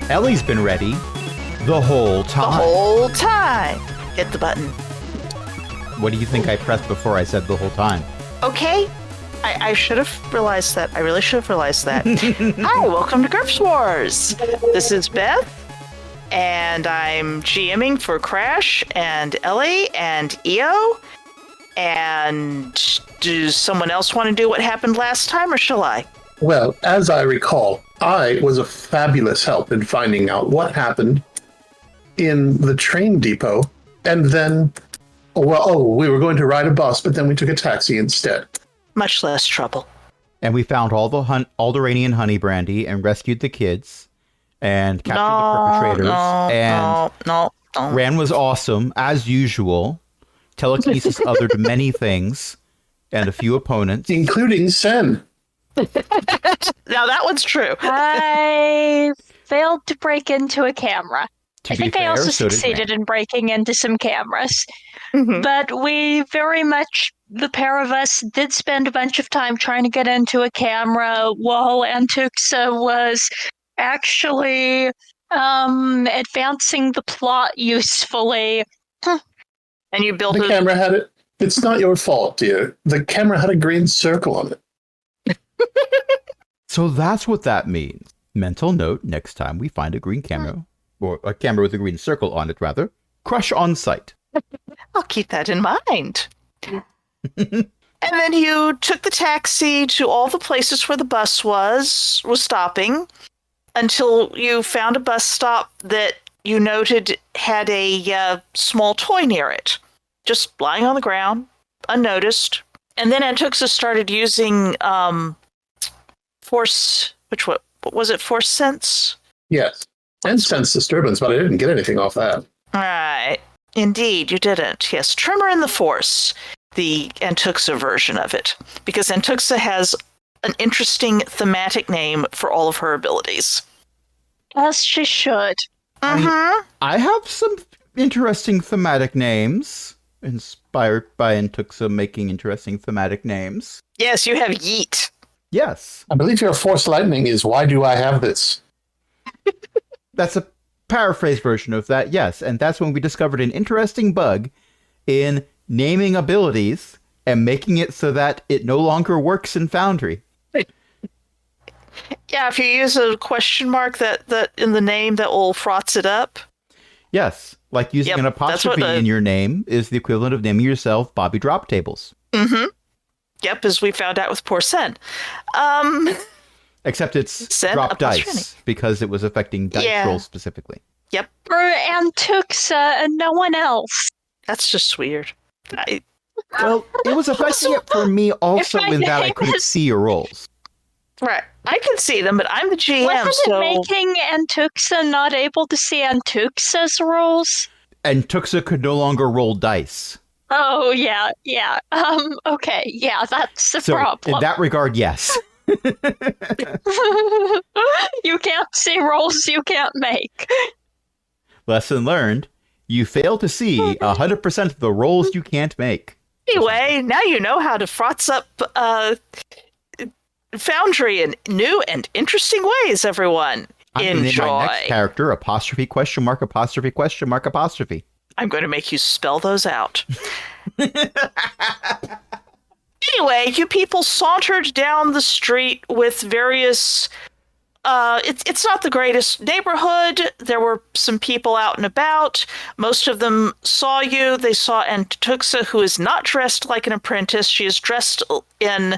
Ellie's been ready the whole time. The whole time. Hit the button. What do you think I pressed before I said the whole time? Okay. I should have realized that. I really should have realized that. Hi, welcome to GURPS Wars. This is Beth, and I'm GMing for Crash and Ellie and EO. And does someone else want to do what happened last time, or shall I? Well, as I recall, I was a fabulous help in finding out what happened in the train depot, and then, we were going to ride a bus, but then we took a taxi instead. Much less trouble. And we found all the Alderaanian honey brandy and rescued the kids and captured the perpetrators. No. Ran was awesome, as usual. Telekinesis othered many things and a few opponents. Including Sen. Now that one's true. I failed to break into a camera. To I be think fair, I also so did succeeded Ran. in breaking into some cameras. Mhm. But we very much, the pair of us, did spend a bunch of time trying to get into a camera while Antuxa was actually advancing the plot usefully. And you built The camera had it. It's not your fault, dear. The camera had a green circle on it. So that's what that means. Mental note, next time we find a green camera, or a camera with a green circle on it, rather, crush on sight. I'll keep that in mind. And then you took the taxi to all the places where the bus was stopping, until you found a bus stop that you noted had a small toy near it, just lying on the ground, unnoticed. And then Antuxa started using force, what was it, force sense? Yes. And sense disturbance, but I didn't get anything off that. Right. Indeed, you didn't. Yes, Tremor in the Force, the Antuxa version of it. Because Antuxa has an interesting thematic name for all of her abilities. As she should. Mm-hmm. I have some interesting thematic names, inspired by Antuxa making interesting thematic names. Yes, you have Yeet. Yes. I believe your force lightning is, why do I have this? That's a paraphrase version of that, yes. And that's when we discovered an interesting bug in naming abilities and making it so that it no longer works in Foundry. Yeah, if you use a question mark that in the name, that will frots it up. Yes, like using Yep, an that's what apostrophe in your name is the equivalent of naming yourself Bobby Drop Tables. Mm-hmm. Yep, as we found out with poor Sen. Except it's Sen drop apostrophe. dice, because it was affecting dice Yeah. rolls specifically. Yep, For Antuxa and no one else. that's just weird. Well, it was affecting it for me also my in that I name couldn't was- see your rolls. Right, I can see them, but I'm the GM, Wasn't so... it making Antuxa not able to see Antuxa's rolls? And Tuxa could no longer roll dice. Oh, yeah. Okay, yeah, that's the So problem. in that regard, yes. You can't see rolls you can't make. Lesson learned. You fail to see 100% of the rolls you can't make. Anyway, now you know how to frots up Foundry in new and interesting ways, everyone. I'm going to name Enjoy. my next character apostrophe question mark apostrophe question mark apostrophe. I'm going to make you spell those out. Anyway, you people sauntered down the street with various... it's not the greatest neighborhood. There were some people out and about. Most of them saw you. They saw Antuxa, who is not dressed like an apprentice. She is dressed in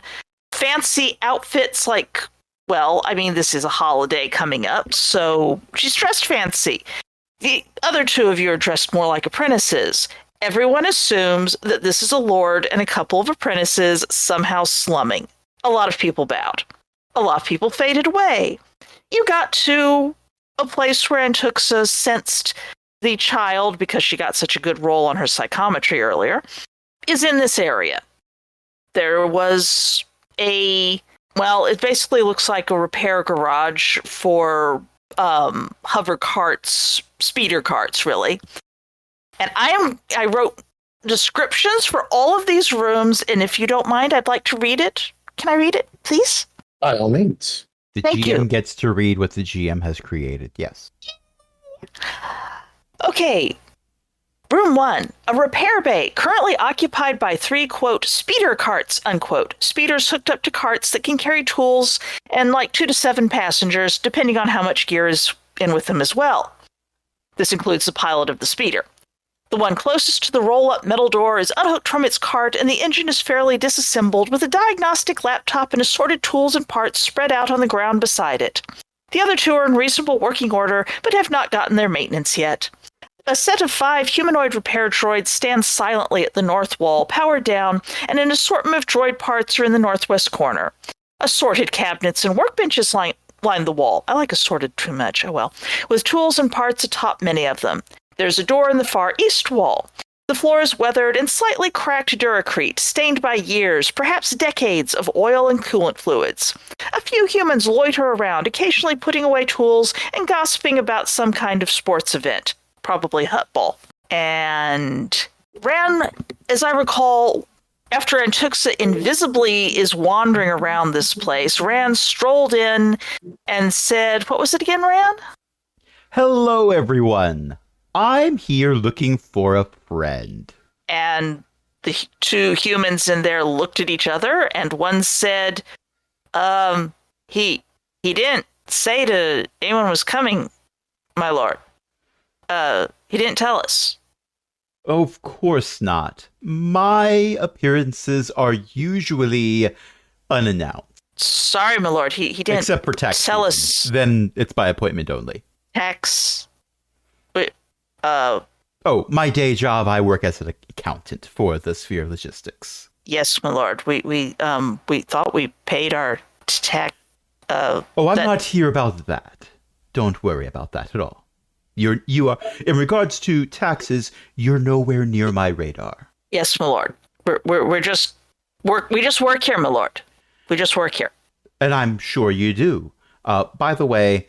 fancy outfits like... Well, I mean, this is a holiday coming up, so she's dressed fancy. The other two of you are dressed more like apprentices. Everyone assumes that this is a lord and a couple of apprentices somehow slumming. A lot of people bowed. A lot of people faded away. You got to a place where Antuxa sensed the child, because she got such a good roll on her psychometry earlier, is in this area. There was it basically looks like a repair garage for hover carts, speeder carts, really. And I wrote descriptions for all of these rooms, and if you don't mind, I'd like to read it. Can I read it, please? By all means. The Thank GM you. gets to read what the GM has created. Yes. Okay. Room 1, a repair bay currently occupied by 3, quote, speeder carts, unquote. Speeders hooked up to carts that can carry tools and like 2 to 7 passengers, depending on how much gear is in with them as well. This includes the pilot of the speeder. The one closest to the roll-up metal door is unhooked from its cart, and the engine is fairly disassembled, with a diagnostic laptop and assorted tools and parts spread out on the ground beside it. The other 2 are in reasonable working order, but have not gotten their maintenance yet. A set of 5 humanoid repair droids stands silently at the north wall, powered down, and an assortment of droid parts are in the northwest corner. Assorted cabinets and workbenches line the wall. I like assorted too much, oh well. With tools and parts atop many of them. There's a door in the far east wall. The floor is weathered and slightly cracked duracrete, stained by years, perhaps decades, of oil and coolant fluids. A few humans loiter around, occasionally putting away tools and gossiping about some kind of sports event. Probably Hutball. And Ran, as I recall, after Antuxa invisibly is wandering around this place, Ran strolled in and said, what was it again, Ran? Hello, everyone. I'm here looking for a friend. And the 2 humans in there looked at each other, and one said, he didn't say to anyone was coming, my lord. He didn't tell us. Of course not. My appearances are usually unannounced. Sorry, my lord. He didn't Except for tax tell reasons. us. Then it's by appointment only. Tax. Oh, my day job, I work as an accountant for the Sphere Logistics. Yes, my lord. We thought we paid our tax. I'm not here about that. Don't worry about that at all. You are, in regards to taxes, you're nowhere near my radar. Yes, my lord. We just work here, my lord. We just work here. And I'm sure you do. By the way,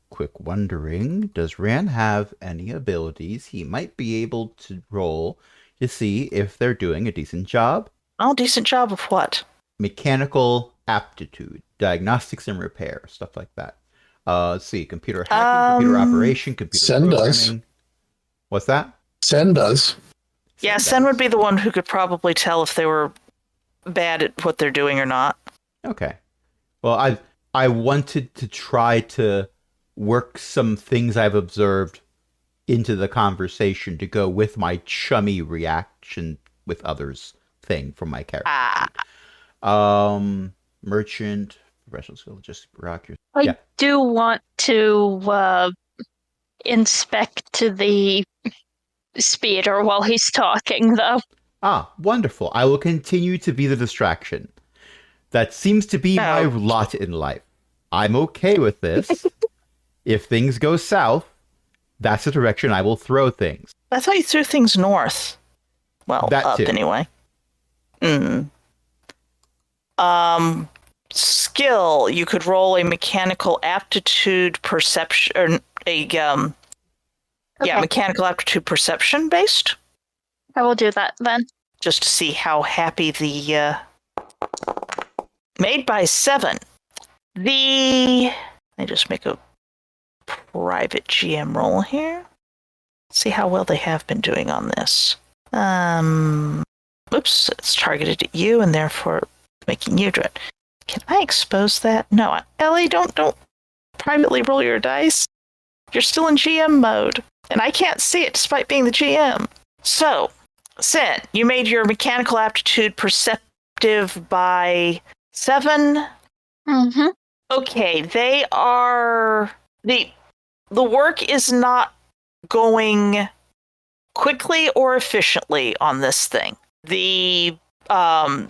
quick wondering, does Ran have any abilities he might be able to roll to see if they're doing a decent job? Oh, decent job of what? Mechanical aptitude, diagnostics and repair, stuff like that. Let's see, computer hacking, computer operation, computer Sen programming. does. What's that? Sen does. Yeah, does. Sen would be the one who could probably tell if they were bad at what they're doing or not. Okay. Well, I wanted to try to work some things I've observed into the conversation to go with my chummy reaction with others thing from my character. Merchant, professional skill, just bureaucracy. I do want to inspect the speeder while he's talking, though. Ah, wonderful. I will continue to be the distraction. That seems to be my lot in life. I'm okay with this. If things go south, that's the direction I will throw things. I thought you threw things north. Well, That up too. anyway. Skill. You could roll a mechanical aptitude perception, or mechanical aptitude perception based, I will do that then. just to see how happy the made by 7. Let me just make a private GM roll here. See how well they have been doing on this. Oops, it's targeted at you and therefore making you do it. Can I expose that? No, Ellie, don't privately roll your dice. You're still in GM mode, and I can't see it despite being the GM. So, Sen, you made your mechanical aptitude perceptive by 7. Mm-hmm. Okay, they are the work is not going quickly or efficiently on this thing. The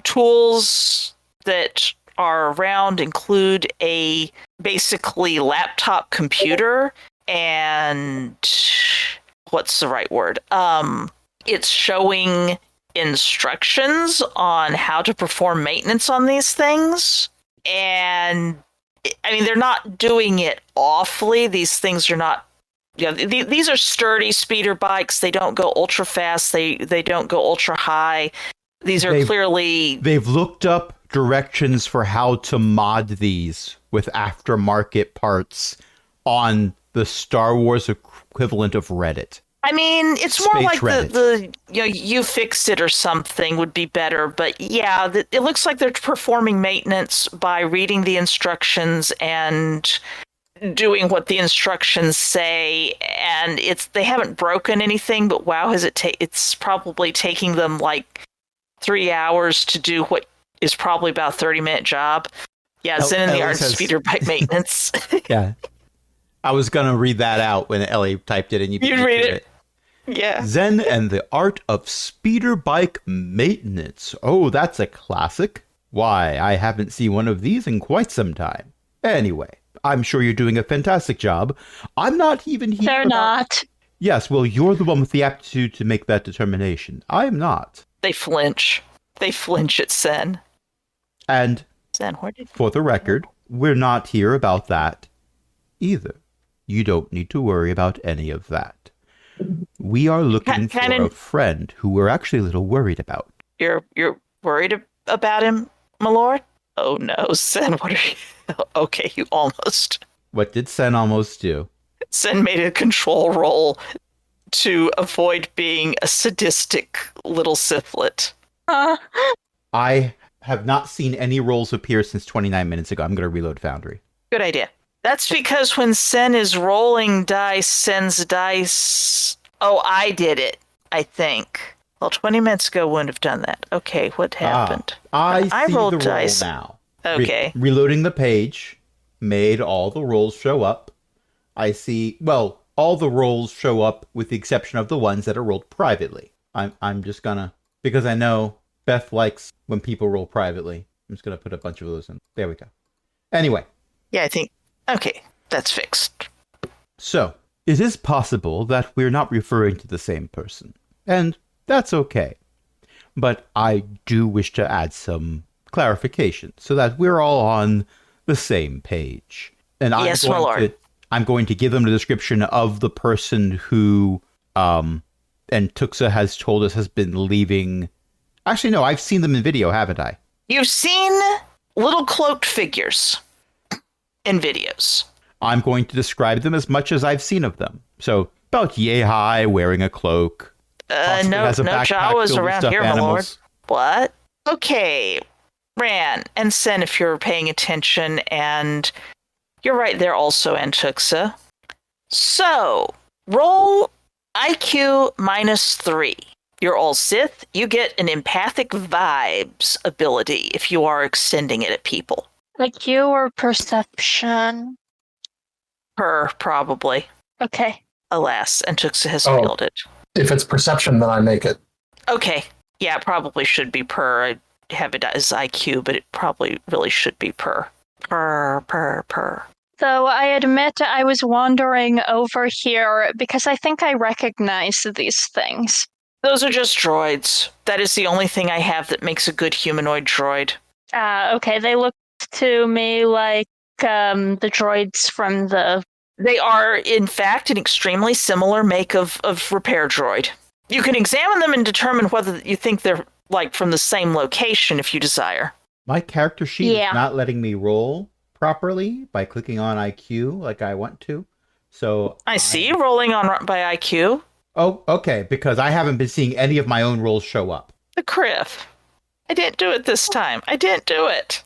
tools that are around include a basically laptop computer and what's the right word? It's showing instructions on how to perform maintenance on these things. And I mean, they're not doing it awfully. These things are not, these are sturdy speeder bikes. They don't go ultra fast. They don't go ultra high. These are clearly... They've looked up directions for how to mod these with aftermarket parts on the Star Wars equivalent of Reddit. I mean, it's more Space like Reddit. the you fix it or something would be better. But yeah, it looks like they're performing maintenance by reading the instructions and doing what the instructions say. And they haven't broken anything. But wow, it's probably taking them like 3 hours to do what is probably about a 30-minute job. Yeah, Zen and the Art of Speeder Bike Maintenance. Yeah. I was going to read that out when Ellie typed it and You'd read it. Yeah. Zen and the Art of Speeder Bike Maintenance. Oh, that's a classic. Why, I haven't seen one of these in quite some time. Anyway, I'm sure you're doing a fantastic job. I'm not even here. They're not. Yes, well, you're the one with the aptitude to make that determination. I am not. They flinch. They flinch at Zen. And Zen, where did for the record, we're not here about that either. You don't need to worry about any of that. We are looking for a friend who we're actually a little worried about. You're worried about him, my lord? Oh no, Sen, what are you? Okay, you almost. What did Sen almost do? Sen made a control roll to avoid being a sadistic little syphlet. I have not seen any rolls appear since 29 minutes ago. I'm going to reload Foundry. Good idea. That's because when Sen is rolling dice, Sen's dice... Oh, I did it, I think. Well, 20 minutes ago wouldn't have done that. Okay, what happened? I see rolled the dice. roll now. Okay. Reloading the page made all the rolls show up. I see, well, all the rolls show up with the exception of the ones that are rolled privately. I'm just gonna, because I know Beth likes when people roll privately. I'm just gonna put a bunch of those in. There we go. Anyway. Yeah, I think... Okay, that's fixed. So, it is possible that we're not referring to the same person. And that's okay. But I do wish to add some clarification so that we're all on the same page. And yes, my lord. I'm going to give them the description of the person who and Tuxa has told us has been leaving. Actually, no, I've seen them in video, haven't I? You've seen little cloaked figures in videos. I'm going to describe them as much as I've seen of them. So, about yay high, wearing a cloak. No Jawas around here, my lord. What? Okay, Ran and Sen, if you're paying attention, and you're right there also, Antuxa. So, roll IQ -3. You're all Sith. You get an empathic vibes ability if you are extending it at people. IQ or perception? Probably. Okay. Alas, Antuxa has failed it. If it's perception, then I make it. Okay. Yeah, it probably should be per. I have it as IQ, but it probably really should be per. Per. So I admit I was wandering over here because I think I recognize these things. Those are just droids. That is the only thing I have that makes a good humanoid droid. Okay. They look to me like the droids from the... They are, in fact, an extremely similar make of repair droid. You can examine them and determine whether you think they're like from the same location if you desire. My character sheet is not letting me roll properly by clicking on IQ like I want to. So I see rolling on by IQ. Oh, okay, because I haven't been seeing any of my own rolls show up. The Criff. I didn't do it this time. I didn't do it.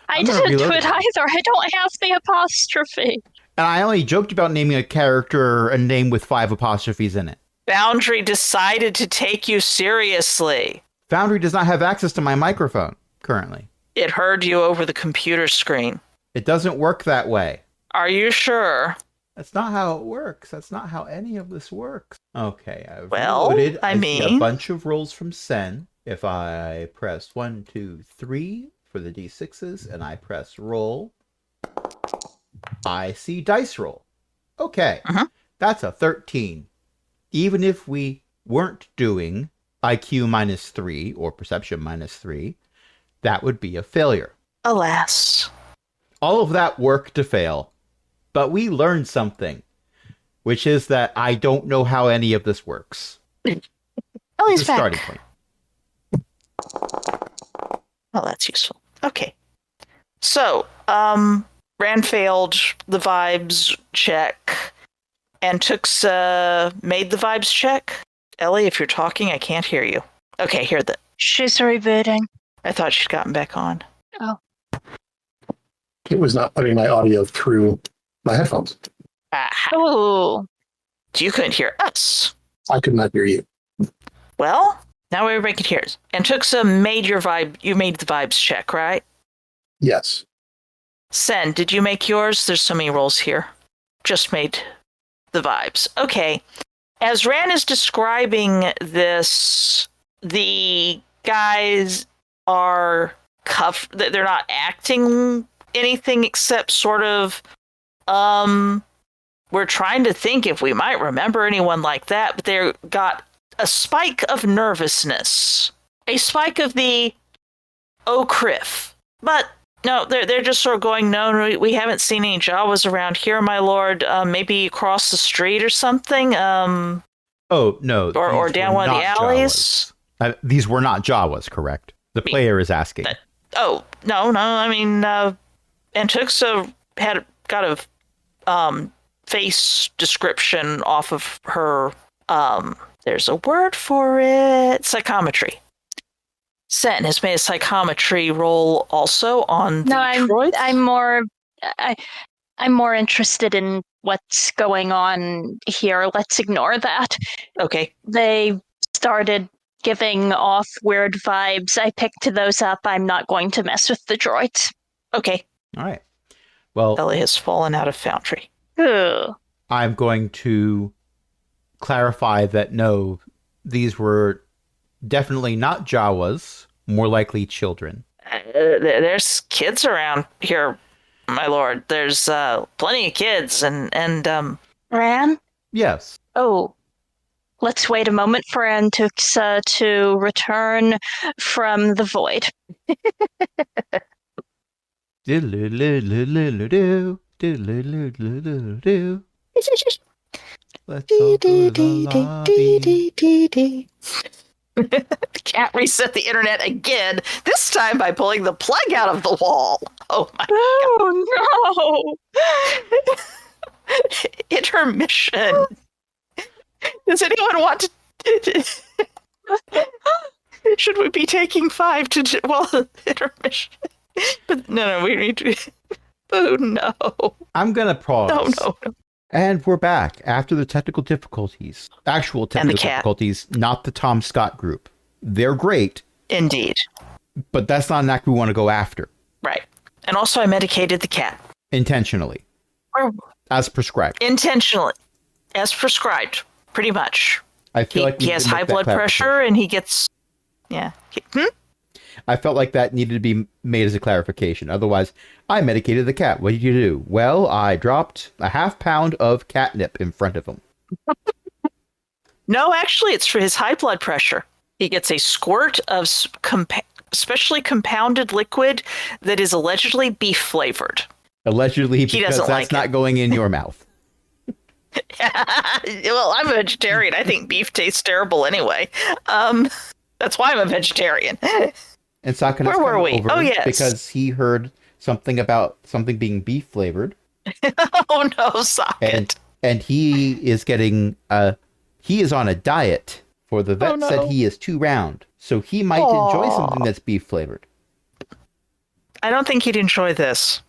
I didn't do it either. I don't have the apostrophe. And I only joked about naming a character a name with 5 apostrophes in it. Foundry decided to take you seriously. Foundry does not have access to my microphone currently. It heard you over the computer screen. It doesn't work that way. Are you sure? That's not how it works. That's not how any of this works. Okay, I've well, reloaded. I mean, see a bunch of rolls from Sen. If I press 1, 2, 3 for the D6s and I press roll, I see dice roll. Okay, that's a 13. Even if we weren't doing IQ -3 or perception -3, that would be a failure. Alas. All of that work to fail. But we learned something, which is that I don't know how any of this works. Oh, he's back. Starting point. Oh, that's useful. Okay. So, Ran Ran failed the vibes check. And Tuxa made the vibes check. Ellie, if you're talking, I can't hear you. Okay, hear that. She's rebooting. I thought she'd gotten back on. Oh. It was not putting my audio through my headphones. Oh. You couldn't hear us. I could not hear you. Well, now everybody can hear us. And Tuxa made you made the vibes check, right? Yes. Sen, did you make yours? There's so many rolls here. Just made the vibes. Okay. As Ran is describing this, the guys are cuffed. They're not acting anything except sort of, we're trying to think if we might remember anyone like that, but they've got a spike of nervousness. A spike of the, oh, Criff. But no, they're just sort of going, no, we haven't seen any Jawas around here, my lord. Maybe across the street or something. Oh, no. Or down one of the alleys. These were not Jawas, correct? The player is asking. No. I mean, Antuxa got a face description off of her, there's a word for it, psychometry. Sen has made a psychometry roll also on the droids. I'm more interested in what's going on here. Let's ignore that. Okay. They started giving off weird vibes. I picked those up. I'm not going to mess with the droids. Okay. All right. Well, Ellie has fallen out of Foundry. Ugh. I'm going to clarify that no, these were definitely not Jawas, more likely children. There's kids around here, my lord. There's plenty of kids and Ran? Yes. Oh. Let's wait a moment for Antuxa to return from the void. Let's all go to the lobby. Can't reset the internet again, this time by pulling the plug out of the wall. Oh my Oh god. Intermission. Does anyone want to... Should we be taking 5 to... Well, intermission. But no, we need to... Oh no. I'm going to pause. No. And we're back after the technical difficulties. Actual technical cat. difficulties, not the Tom Scott group. They're great, Indeed. but that's not an act we want to go after. Right. And also I medicated the cat. Intentionally. Or As prescribed. intentionally. As prescribed. Pretty much. I feel like we He need has to make high that blood clarification. pressure and he gets... Yeah. I felt like that needed to be made as a clarification. Otherwise, I medicated the cat. What did you do? Well, I dropped a half pound of catnip in front of him. No, actually, it's for his high blood pressure. He gets a squirt of specially compounded liquid that is allegedly beef flavored. Allegedly, because doesn't that's like not going in your mouth. Well, I'm a vegetarian. I think beef tastes terrible anyway. That's why I'm a vegetarian. And Sakana's Where were come we? over Oh, yes. because he heard something about something being beef flavored. Oh no, socket. And he is getting he is on a diet, for the vet no. said he is too round. So he might enjoy something that's beef flavored. I don't think he'd enjoy this.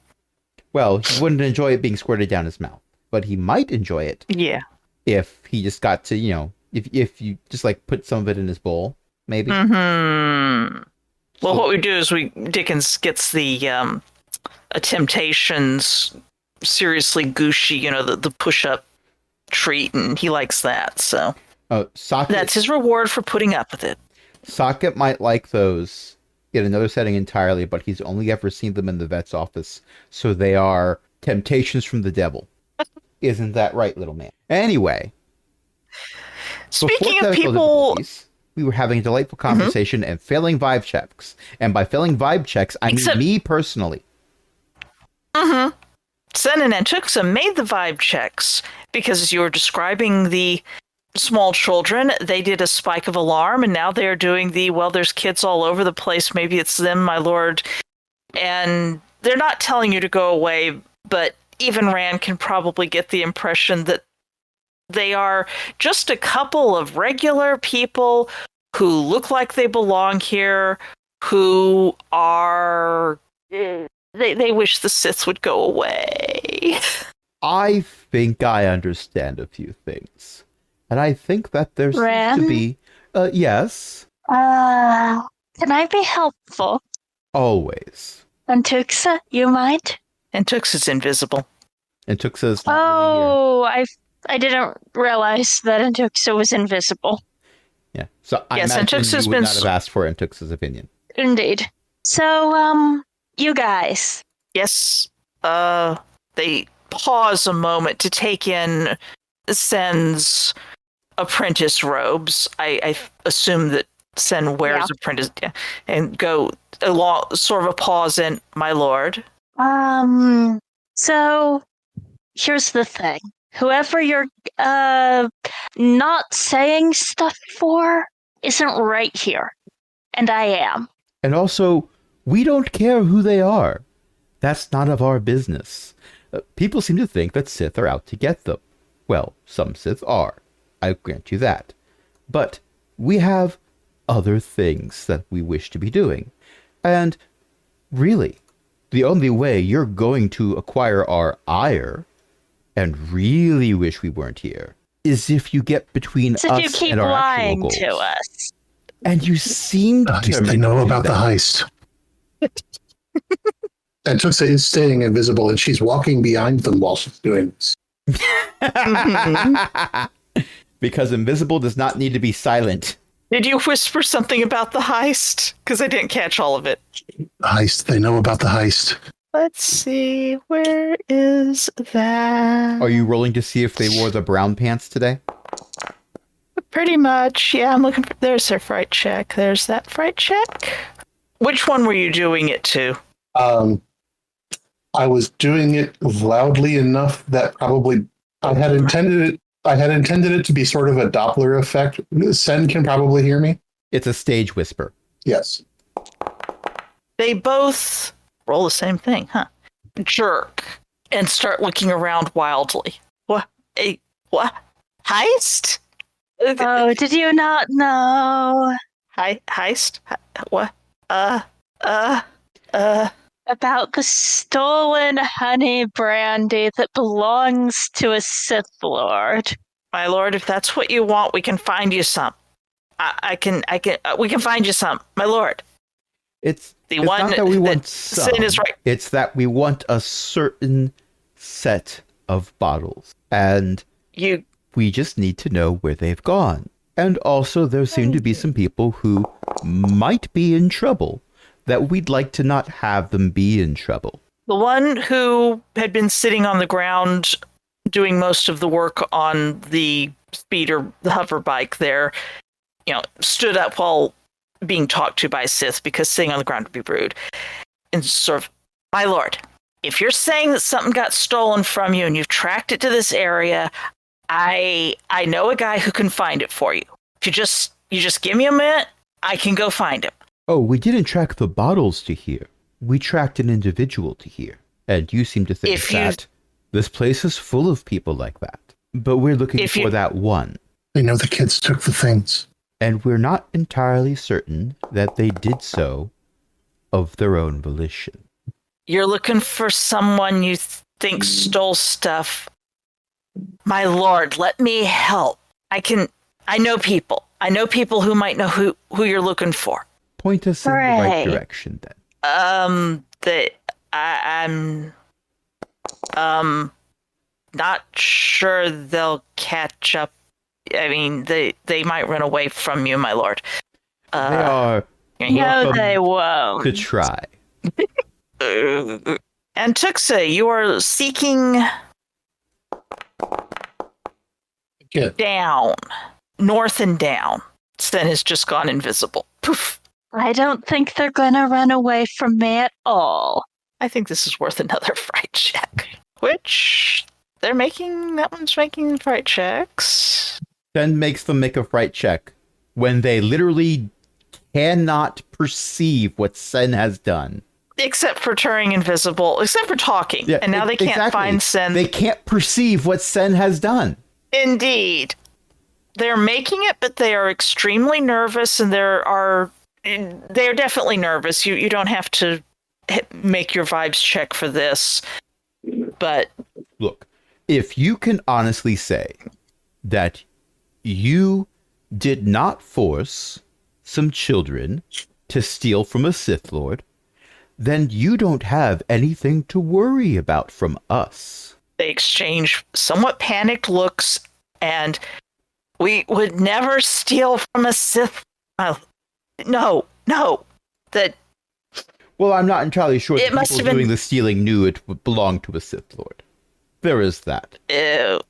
Well, he wouldn't enjoy it being squirted down his mouth, but he might enjoy it Yeah. if he just got to, if you just like put some of it in his bowl, maybe. Well, what we do is Dickens gets the a Temptations seriously gushy, the push-up treat, and he likes that. So Socket, that's his reward for putting up with it. Socket might like those in another setting entirely, but he's only ever seen them in the vet's office. So they are temptations from the devil. Isn't that right, little man? Anyway. Speaking before of technical people... difficulties, we were having a delightful conversation and failing vibe checks. And by failing vibe checks, I mean me personally. Sen and Antuxa made the vibe checks because as you were describing the small children, they did a spike of alarm, and now they're doing there's kids all over the place. Maybe it's them, my lord. And they're not telling you to go away, but even Rand can probably get the impression that they are just a couple of regular people who look like they belong here, who are... They wish the Sith would go away. I think I understand a few things. And I think that there seems to be... yes? Can I be helpful? Always. Antuxa, you mind? And Tux is invisible. And Tuxa's not really here. I didn't realize that Antuxa was invisible. Yeah. So I Yes, imagine Antuxa's you would been not have asked for Antuxa's opinion. Indeed. So, you guys. Yes, they pause a moment to take in Sen's apprentice robes. I assume that Sen wears apprentice, and go along, sort of a pause in, my lord. So, here's the thing. Whoever you're, not saying stuff for isn't right here. And I am. And also, we don't care who they are. That's none of our business. People seem to think that Sith are out to get them. Well, some Sith are. I grant you that. But we have other things that we wish to be doing. And really, the only way you're going to acquire our ire, and really wish we weren't here, is if you get between us and our actual goals. So you keep lying to us. And you seem to... They know about the heist. And Tuxa is staying invisible, and she's walking behind them while she's doing this. Because invisible does not need to be silent. Did you whisper something about the heist? Because I didn't catch all of it. The heist. They know about the heist. Let's see, where is that? Are you rolling to see if they wore the brown pants today? Pretty much, yeah, I'm looking for... There's their fright check. There's that fright check. Which one were you doing it to? I was doing it loudly enough that probably I had intended it to be sort of a Doppler effect. Sen can probably hear me. It's a stage whisper. Yes. They both roll the same thing, huh? Jerk. And start looking around wildly. What? What? Heist? Oh, did you not know? Heist? What? About the stolen honey brandy that belongs to a Sith Lord. My lord, if that's what you want, we can find you some. We can find you some, my lord. It's not that we want some. Sin is right. It's that we want a certain set of bottles. And we just need to know where they've gone. And also, there seem to be some people who might be in trouble that we'd like to not have them be in trouble. The one who had been sitting on the ground doing most of the work on the speeder, the hover bike there, stood up while being talked to by Sith, because sitting on the ground would be rude. And sort of, my lord, if you're saying that something got stolen from you and you've tracked it to this area, I know a guy who can find it for you. If you just give me a minute, I can go find him. Oh, we didn't track the bottles to here. We tracked an individual to here. And you seem to think that this place is full of people like that. But we're looking for that one. They know the kids took the things. And we're not entirely certain that they did so of their own volition. You're looking for someone you think stole stuff. My lord, let me help. I know people. I know people who might know who you're looking for. Point us in the right direction, then. I'm not sure they'll catch up. I mean, they might run away from you, my lord. They are. No, they won't. To try. And Tuxa, you are seeking down, north and down. Sten has just gone invisible. Poof. I don't think they're gonna run away from me at all. I think this is worth another fright check. Which that one's making fright checks. Then makes them make a fright check when they literally cannot perceive what Sen has done. Except for turning invisible, except for talking. Yeah, and now they can't exactly. find Sen. They can't perceive what Sen has done. Indeed. They're making it, but they are extremely nervous, and they're definitely nervous. You don't have to make your vibes check for this. But Look, if you can honestly say that you did not force some children to steal from a Sith Lord, then you don't have anything to worry about from us. they exchange somewhat panicked looks, and we would never steal from a Sith. No. That Well, I'm not entirely sure It the must people have been- doing the stealing knew it belonged to a Sith Lord. There is that.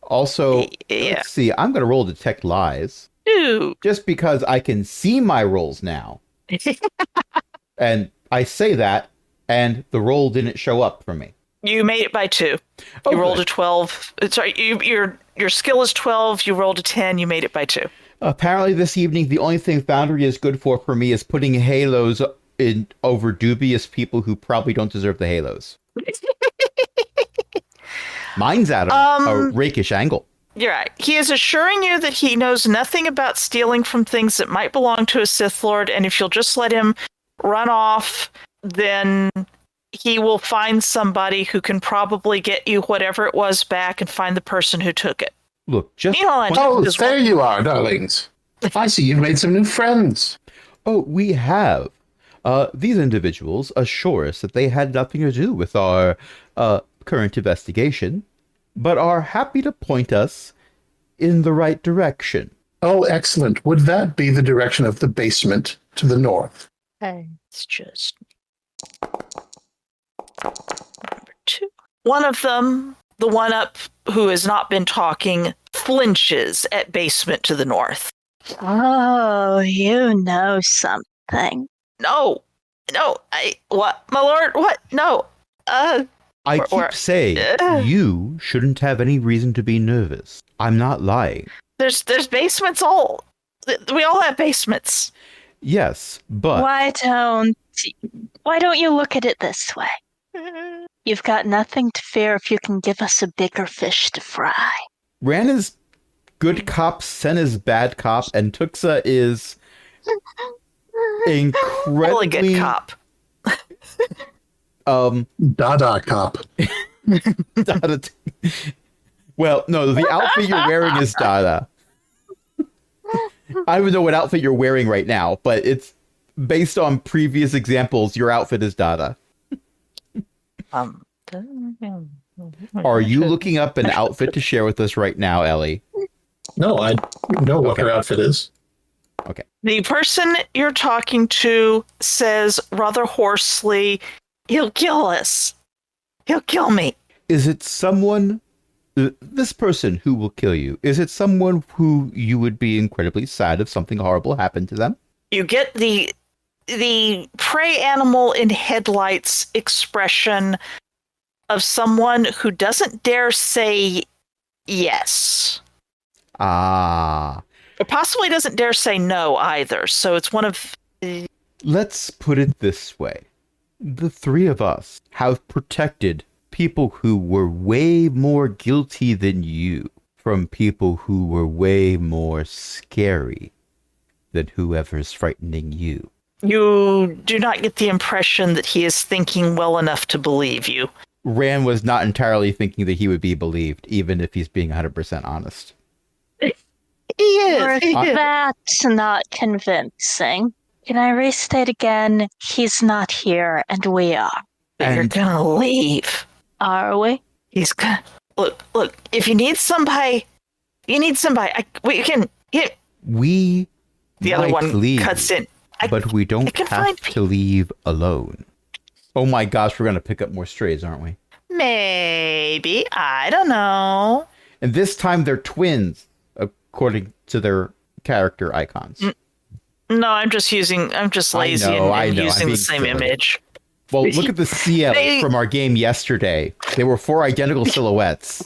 Also, Yeah. let's see, I'm going to roll Detect Lies, Ew. just because I can see my rolls now. And I say that, and the roll didn't show up for me. You made it by 2. Oh, You rolled good. a 12. Sorry, your skill is 12. You rolled a 10. You made it by 2. Apparently this evening, the only thing Foundry is good for me is putting halos in over dubious people who probably don't deserve the halos. Mine's at a rakish angle. You're right. He is assuring you that he knows nothing about stealing from things that might belong to a Sith Lord, and if you'll just let him run off, then he will find somebody who can probably get you whatever it was back and find the person who took it. Look, just... Meanwhile, Oh, just there you are, darlings. I see you've made some new friends. Oh, we have. These individuals assure us that they had nothing to do with our current investigation, but are happy to point us in the right direction. Oh, excellent. Would that be the direction of the basement to the north? It's just number 2. One of them, the one up who has not been talking, flinches at basement to the north. Oh, you know something. No, what, my lord? What? No. I keep saying you shouldn't have any reason to be nervous. I'm not lying. There's basements we all have basements. Yes, but Why don't you look at it this way? You've got nothing to fear if you can give us a bigger fish to fry. Ran is good cop, Sen is bad cop, and Tuxa is incredibly Really good cop. Dada cop. Dada. Well, no, the outfit you're wearing is Dada. I don't even know what outfit you're wearing right now, but it's based on previous examples. Your outfit is Dada. Are you looking up an outfit to share with us right now, Ellie? No, I know what Okay. her outfit is. Okay. The person you're talking to says rather hoarsely, "He'll kill us. He'll kill me." Is it someone, this person who will kill you, is it someone who you would be incredibly sad if something horrible happened to them? You get the prey animal in headlights expression of someone who doesn't dare say yes. Ah. Or possibly doesn't dare say no either. So it's one of... Let's put it this way. The three of us have protected people who were way more guilty than you from people who were way more scary than whoever's frightening you. You do not get the impression that he is thinking well enough to believe you. Rand was not entirely thinking that he would be believed, even if he's being 100% honest. He is. Or if that's not convincing. Can I restate again? He's not here, and we are. You're And gonna leave. Are we? He's gonna... Look, if you need somebody, we can... we The other might one leave, cuts in. but we I don't can have find to leave alone. Oh my gosh, we're going to pick up more strays, aren't we? Maybe. I don't know. And this time they're twins, according to their character icons. No, I'm just lazy I and know, I'm using the being same silly. image. Well, look at the CL from our game yesterday. They were 4 identical silhouettes.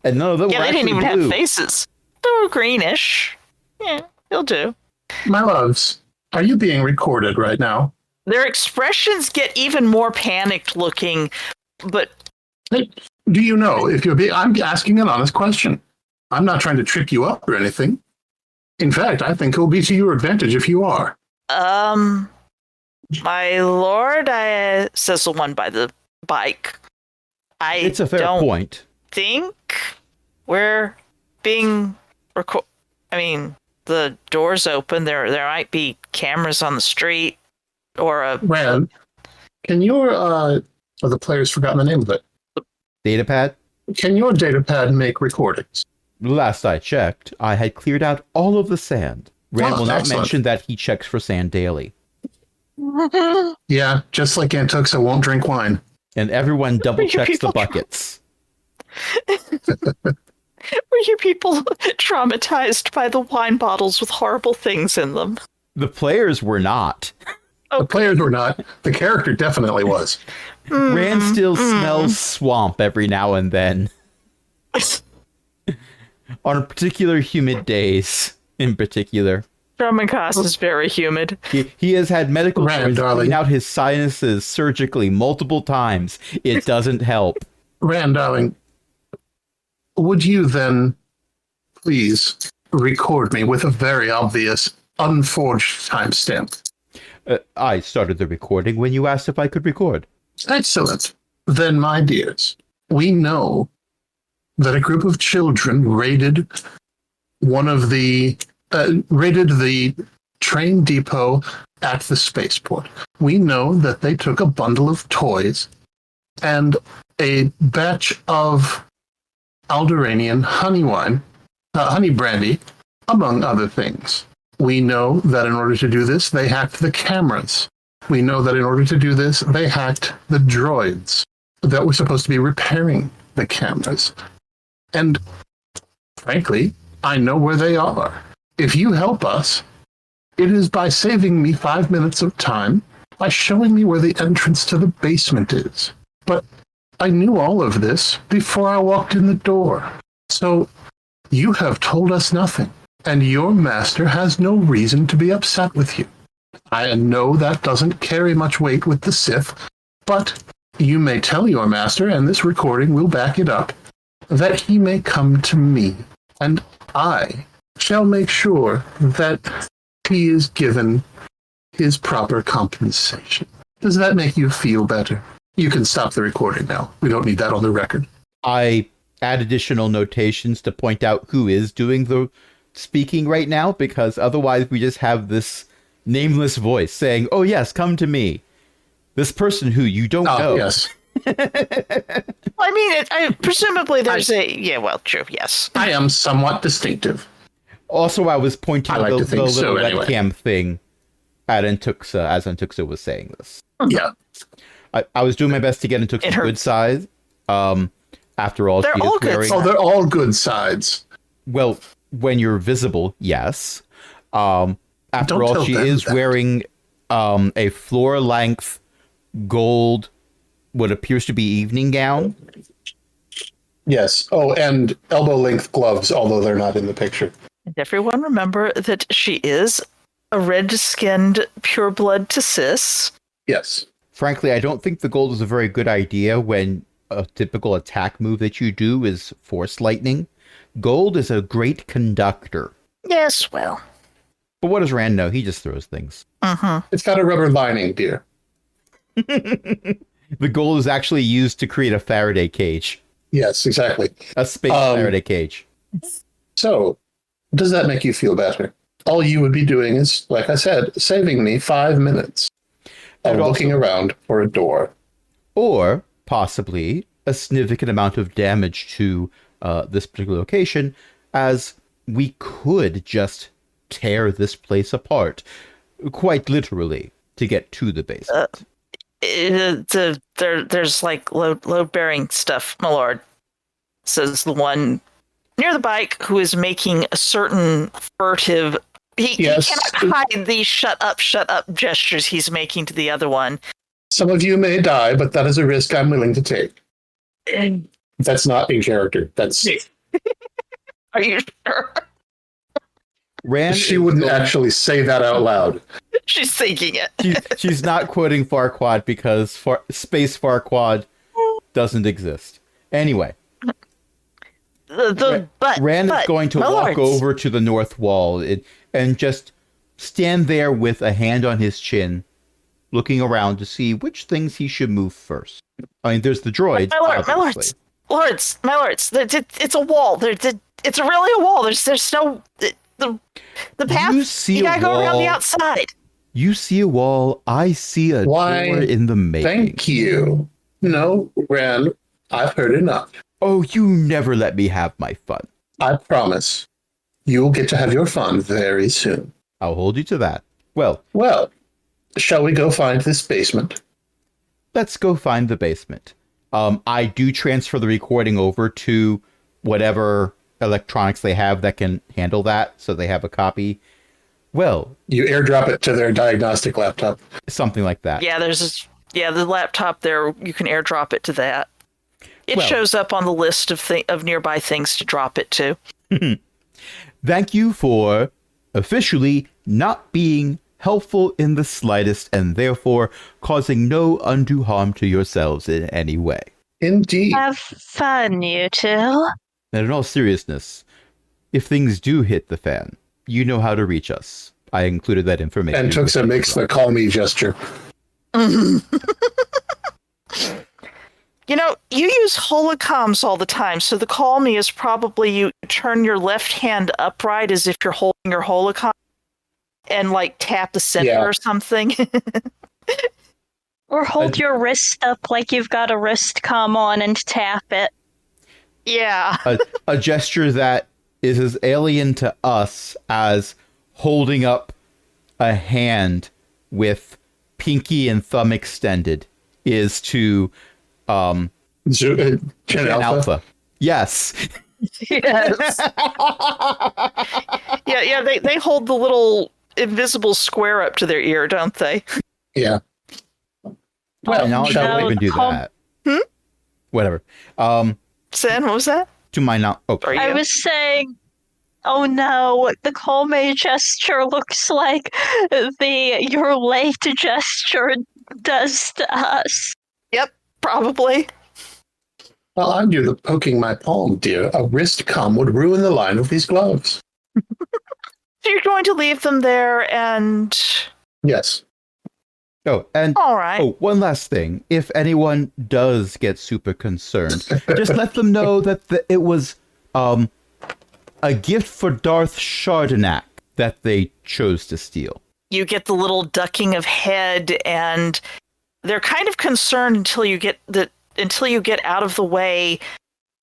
And none of them Yeah, were they didn't actually even blue. have faces. They were greenish. Yeah, they'll do. My loves, are you being recorded right now? Their expressions get even more panicked looking, but Hey, do you know if you're being? I'm asking an honest question. I'm not trying to trip you up or anything. In fact, I think it will be to your advantage if you are. my lord, says the one by the bike. It's a fair don't point. think we're being I mean, the door's open. There might be cameras on the street or a Rand, can your the player's forgotten the name of it. Datapad? Can your datapad make recordings? Last I checked, I had cleared out all of the sand. Rand will not excellent. mention that he checks for sand daily. Yeah, just like Antuxa won't drink wine. And everyone double you checks the people buckets. Were you people traumatized by the wine bottles with horrible things in them? The players were not. The players were not. The character definitely was. Rand still smells swamp every now and then. On particular humid days, in particular. Drummondcast is very humid. He has had medical Rand, boys darling. clean out his sinuses surgically multiple times. It doesn't help. Rand, darling, would you then please record me with a very obvious unforged timestamp? I started the recording when you asked if I could record. Excellent. Then, my dears, we know that a group of children raided the train depot at the spaceport. We know that they took a bundle of toys and a batch of Alderaanian honey brandy, among other things. We know that in order to do this, they hacked the cameras. We know that in order to do this, they hacked the droids that were supposed to be repairing the cameras. And frankly, I know where they are. If you help us, it is by saving me 5 minutes of time, by showing me where the entrance to the basement is. But I knew all of this before I walked in the door. So you have told us nothing, and your master has no reason to be upset with you. I know that doesn't carry much weight with the Sith, but you may tell your master, and this recording will back it up, that he may come to me, and I shall make sure that he is given his proper compensation. Does that make you feel better? You can stop the recording now. We don't need that on the record. I add additional notations to point out who is doing the speaking right now, because otherwise we just have this nameless voice saying, "Oh yes, come to me." This person who you don't know. Yes. I mean, presumably there's true, yes. I am somewhat distinctive. Also, I was pointing I like the to think little so, anyway. webcam thing at Antuxa as Antuxa was saying this. Yeah. I was doing my best to get Antuxa's good side. After all, They're she all is good wearing... Oh, they're all good sides. Well, when you're visible, yes. After Don't all, tell she them is that. wearing a floor-length gold, what appears to be evening gown. Yes. Oh, and elbow-length gloves, although they're not in the picture. And everyone remember that she is a red-skinned pureblood to cis. Yes. Frankly, I don't think the gold is a very good idea when a typical attack move that you do is Force Lightning. Gold is a great conductor. Yes, well. But what does Rand know? He just throws things. It's got a rubber lining, dear. The gold is actually used to create a Faraday cage. Yes, exactly. A space Faraday cage. So, does that make you feel better? All you would be doing is, like I said, saving me 5 minutes of And also- looking around for a door. Or, possibly, a significant amount of damage to this particular location, as we could just tear this place apart, quite literally, to get to the basement. There's like load-bearing stuff, my lord, says the one near the bike who is making a certain furtive... He cannot hide these shut up gestures he's making to the other one. Some of you may die, but that is a risk I'm willing to take. That's not in character. That's... Are you sure? Rand She is wouldn't going- actually say that out loud. She's thinking it. She's not quoting Farquaad because Space Farquaad doesn't exist. Anyway, Rand is going to walk over to the north wall and just stand there with a hand on his chin, looking around to see which things he should move first. I mean, there's the droids. My lords, it's a wall. It's really a wall. There's no the path. You gotta go around the outside. You see a wall. I see a door in the making. Thank you. No, Rand, I've heard enough. Oh, you never let me have my fun. I promise. You will get to have your fun very soon. I'll hold you to that. Well, shall we go find this basement? Let's go find the basement. I do transfer the recording over to whatever electronics they have that can handle that, so they have a copy. Well, you airdrop it to their diagnostic laptop. Something like that. Yeah, the laptop there. You can airdrop it to that. It shows up on the list of nearby things to drop it to. Thank you for officially not being helpful in the slightest and therefore causing no undue harm to yourselves in any way. Indeed. Have fun, you two. And in all seriousness, if things do hit the fan, you know how to reach us. I included that information. And Tuxa makes the call me gesture. You know, you use holocoms all the time, so the call me is probably you turn your left hand upright as if you're holding your holocom and like tap the center or something. Or hold your wrist up like you've got a wrist comm on and tap it. Yeah. A gesture that is as alien to us as holding up a hand with pinky and thumb extended is to Gen Alpha. Yes. Yes. yeah, they hold the little invisible square up to their ear, don't they? Yeah. Well, now I don't even do that. Whatever. Sen, what was that? To my now. Oh, I was saying, oh no, the call me gesture looks like your late gesture does to us. Yep, probably. Well, I knew that poking my palm, dear, a wrist comm would ruin the line of these gloves. So you're going to leave them there and... Yes. Oh, and all right. Oh, one last thing. If anyone does get super concerned, just let them know that it was a gift for Darth Chardonnay that they chose to steal. You get the little ducking of head, and they're kind of concerned until you get out of the way.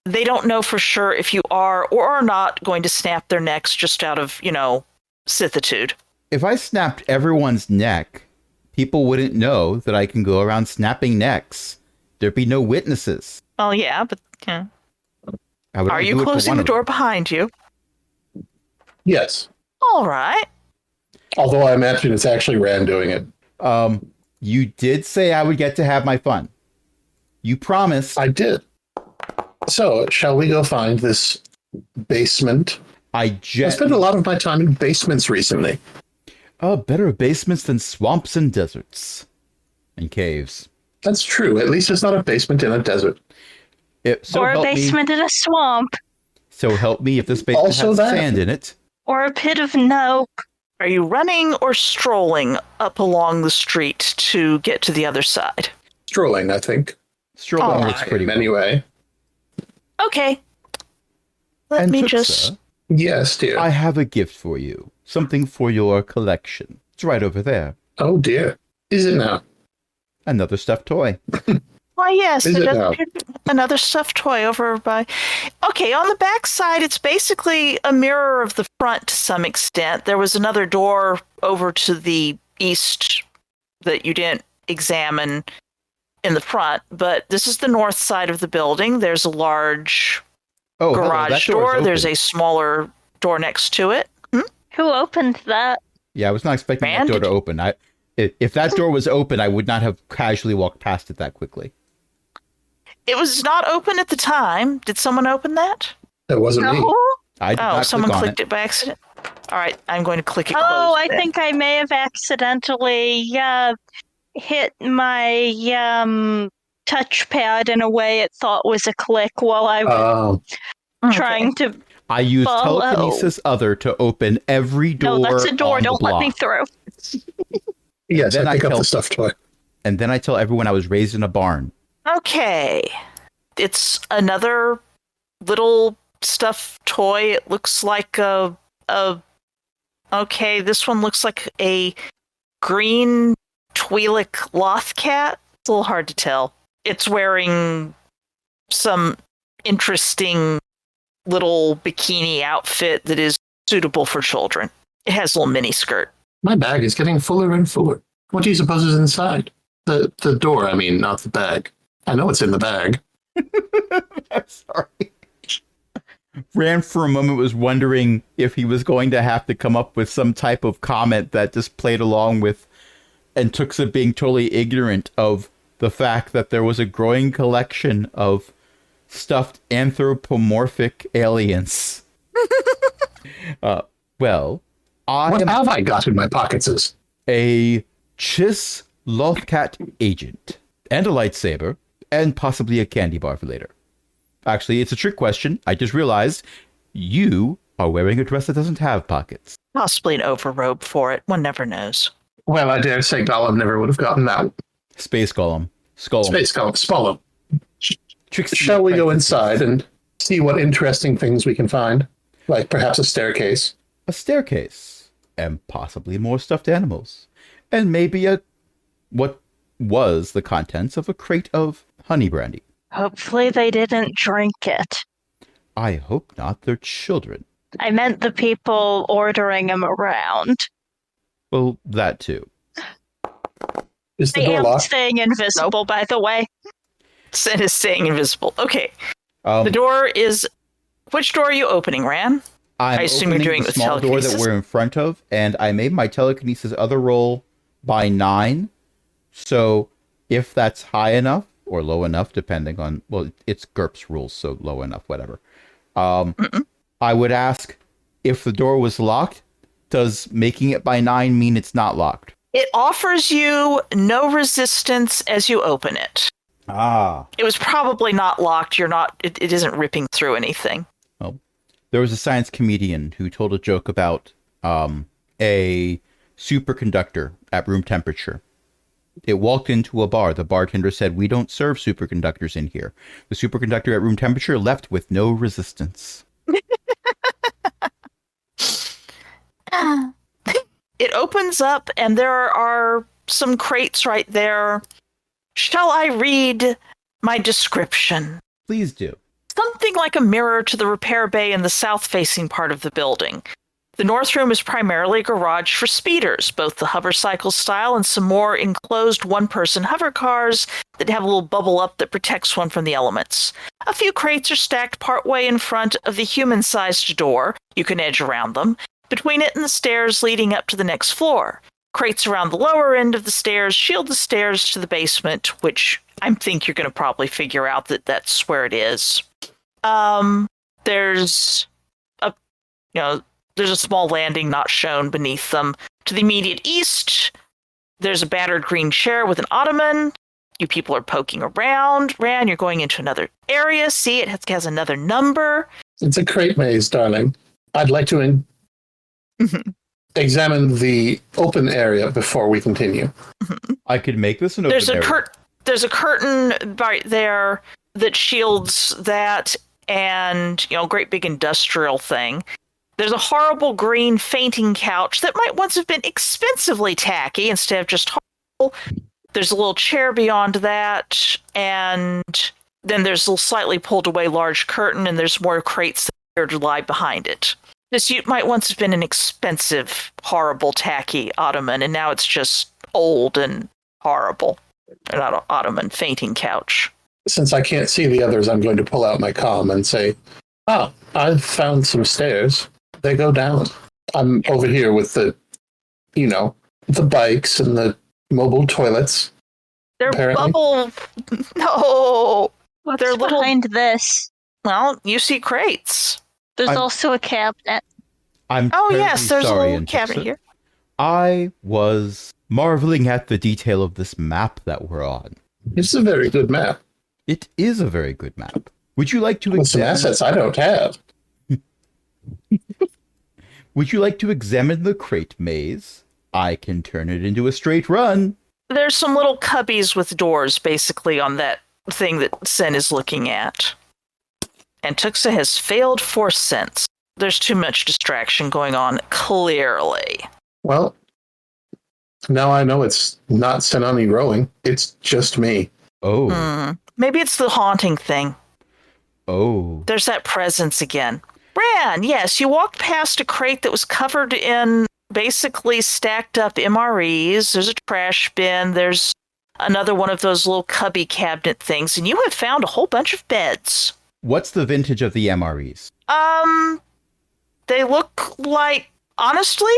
They don't know for sure if you are or are not going to snap their necks just out of, Sithitude. If I snapped everyone's neck, people wouldn't know that I can go around snapping necks. There'd be no witnesses. Oh, yeah, but are you closing the door behind you? Yes. All right. Although I imagine it's actually Rand doing it. You did say I would get to have my fun. You promised. I did. So, shall we go find this basement? I spent a lot of my time in basements recently. Better basements than swamps and deserts. And caves. That's true. At least it's not a basement in a desert. Or a basement in a swamp. So help me if this basement has sand in it. Or a pit of no. Are you running or strolling up along the street to get to the other side? Strolling, I think. Strolling looks pretty well. Anyway. Okay. Let me just... Yes, dear. I have a gift for you. Something for your collection. It's right over there. Oh, dear. Is it now? Another stuffed toy. Why, yes. Another stuffed toy over by... Okay, on the back side, it's basically a mirror of the front to some extent. There was another door over to the east that you didn't examine in the front, but this is the north side of the building. There's a large garage door. There's a smaller door next to it. Who opened that? Yeah, I was not expecting that door to open. If that door was open, I would not have casually walked past it that quickly. It was not open at the time. Did someone open that? That wasn't me. I did not someone click on clicked it by accident. All right, I'm going to click it Oh, closed I then. think I may have accidentally hit my touchpad in a way it thought was a click while I was trying to. I used Follow. telekinesis other to open every door. No, that's a door. on the Don't let me block. through. Yes, Then I I pick up tell- the stuffed toy. And then I tell everyone I was raised in a barn. Okay. It's another little stuffed toy. It looks like a okay, this one looks like a green Twi'lek loth cat. It's a little hard to tell. It's wearing some interesting little bikini outfit that is suitable for children. It has a little mini skirt. My bag is getting fuller and fuller. What do you suppose is inside? The door, I mean, not the bag. I know it's in the bag. I'm sorry. Rand for a moment was wondering if he was going to have to come up with some type of comment that just played along with and took to being totally ignorant of the fact that there was a growing collection of stuffed anthropomorphic aliens. Well, I What am have I got in my pockets? a Chiss Lothcat agent and a lightsaber and possibly a candy bar for later. Actually, it's a trick question. I just realized you are wearing a dress that doesn't have pockets. Possibly an overrobe for it. One never knows. Well, I dare say Gollum never would have gotten that. Space Golem. Skull. Space Gollum. Spallum. Trixie Shall we go inside and see what interesting things we can find? Like perhaps a staircase. A staircase. And possibly more stuffed animals. And maybe what was the contents of a crate of honey brandy. Hopefully they didn't drink it. I hope not. They're children. I meant the people ordering them around. Well, that too. Is the I door am locked? staying invisible, by the way. It is staying invisible. Okay. The The door is... Which door are you opening, Ran? I'm I assume you're opening doing it the with small door that telekinesis? we're in front of, and I made my telekinesis other roll by 9. So if that's high enough or low enough, depending on, well, it's GURPS rules, so low enough, whatever. I would ask if the door was locked, does making it by 9 mean it's not locked? It offers you no resistance as you open it. Ah. It was probably not locked. It isn't ripping through anything. Well, there was a science comedian who told a joke about a superconductor at room temperature. It walked into a bar. The bartender said, "We don't serve superconductors in here." The superconductor at room temperature left with no resistance. It opens up and there are some crates right there. Shall I read my description? Please do. Something like a mirror to the repair bay in the south-facing part of the building. The north room is primarily a garage for speeders, both the hover cycle style and some more enclosed one-person hover cars that have a little bubble up that protects one from the elements. A few crates are stacked partway in front of the human-sized door. You can edge around them. Between it and the stairs leading up to the next floor. Crates around the lower end of the stairs shield the stairs to the basement, which I think you're going to probably figure out that that's where it is. There's a small landing not shown beneath them. To the immediate east, there's a battered green chair with an ottoman. You people are poking around. Ran, you're going into another area. See, it has another number. It's a crate maze, darling. I'd like to examine the open area before we continue. I could make this an open There's a area. there's a curtain right there that shields that, and great big industrial thing. There's a horrible green fainting couch that might once have been expensively tacky instead of just horrible. There's a little chair beyond that, and then there's a little slightly pulled away large curtain, and there's more crates that appear to lie behind it. This might once have been an expensive, horrible, tacky ottoman, and now it's just old and horrible. Not an ottoman, fainting couch. Since I can't see the others, I'm going to pull out my comm and say, I've found some stairs. They go down. I'm over here with the bikes and the mobile toilets. They're Apparently. bubble... No! What's They're little... behind this? Well, you see crates. There's I'm- also a cabinet. I'm Oh, terribly yes, there's a sorry, little cabinet Antixia. here. I was marveling at the detail of this map that we're on. It's a very good map It is a very good map. Would you like to with some examine? assets I don't have. Would you like to examine the crate maze? I can turn it into a straight run. There's some little cubbies with doors, basically, on that thing that Sen is looking at. And Tuxa has failed force sense. There's too much distraction going on, clearly. Well, now I know it's not Senani rowing. It's just me. Oh, Maybe it's the haunting thing. oh. There's that presence again. Ran, yes, you walked past a crate that was covered in basically stacked up MREs. There's a trash bin. There's another one of those little cubby cabinet things. And you have found a whole bunch of beds. What's the vintage of the MREs? They look like, honestly,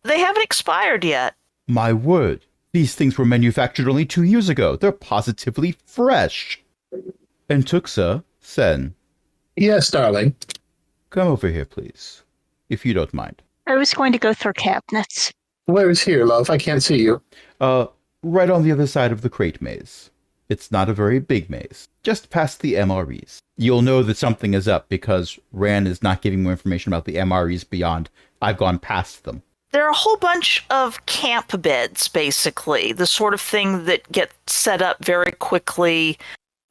they haven't expired yet. My word. These things were manufactured only 2 years ago. They're positively fresh. And Tuxa, Sen, Yes, darling. come over here, please. If you don't mind. I was going to go through cabinets. Where is here, love? I can't see you. Right on the other side of the crate maze. It's not a very big maze. Just past the MREs. You'll know that something is up because Ran is not giving more information about the MREs beyond I've gone past them. There are a whole bunch of camp beds, basically. The sort of thing that get set up very quickly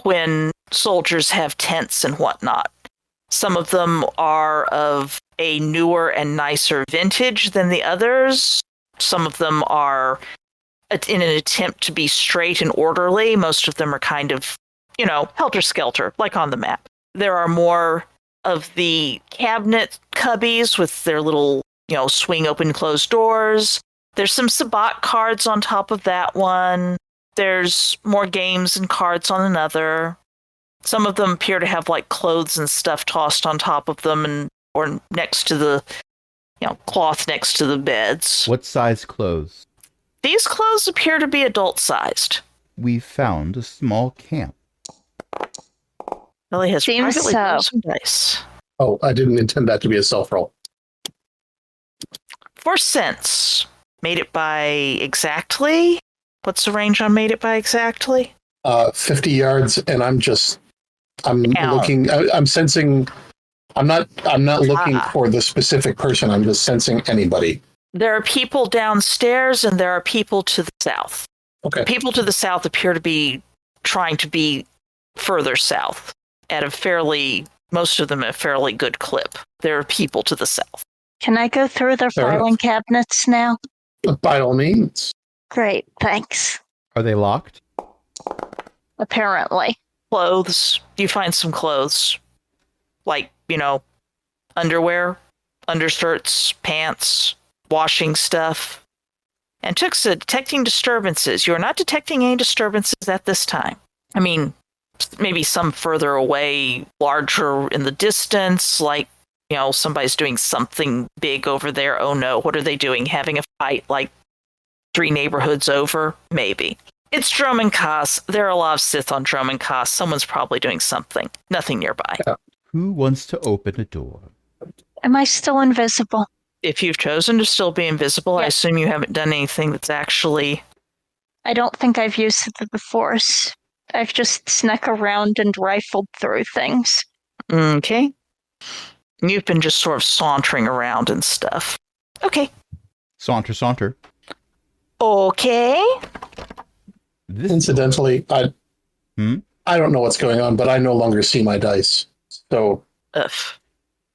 when soldiers have tents and whatnot. Some of them are of a newer and nicer vintage than the others. Some of them are in an attempt to be straight and orderly. Most of them are kind of, helter-skelter, like on the map. There are more of the cabinet cubbies with their little, swing open, closed doors. There's some Sabat cards on top of that one. There's more games and cards on another. Some of them appear to have like clothes and stuff tossed on top of them or next to the, cloth next to the beds. What size clothes? These clothes appear to be adult-sized. We found a small camp. Ellie has Seems privately so. rolled some dice. Oh, I didn't intend that to be a self-roll. For sense. Made it by exactly? What's the range on made it by exactly? 50 yards, and I'm Ow. looking. I'm sensing. I'm not looking Ah. for the specific person. I'm just sensing anybody. There are people downstairs and there are people to the south. Okay. People to the south appear to be trying to be further south at most of them at a fairly good clip. There are people to the south. Can I go through their Fair filing cabinets now? By all means. Great, thanks. Are they locked? Apparently. Clothes. You find some clothes. Like, underwear, undershirts, pants, washing stuff. And Tuxa, detecting disturbances. You're not detecting any disturbances at this time. I mean, maybe some further away, larger in the distance, like, somebody's doing something big over there. Oh no, what are they doing? Having a fight like 3 neighborhoods over? Maybe. It's Dromenkas. There are a lot of Sith on Dromenkas. Someone's probably doing something. Nothing nearby. Yeah. Who wants to open a door? Am I still invisible? If you've chosen to still be invisible, I Yes. assume you haven't done anything that's actually... I don't think I've used the Force. I've just snuck around and rifled through things. Okay. You've been just sort of sauntering around and stuff. Okay. Saunter, saunter. Okay. This Incidentally, I Hmm? I don't know what's going on, but I no longer see my dice. So Ugh.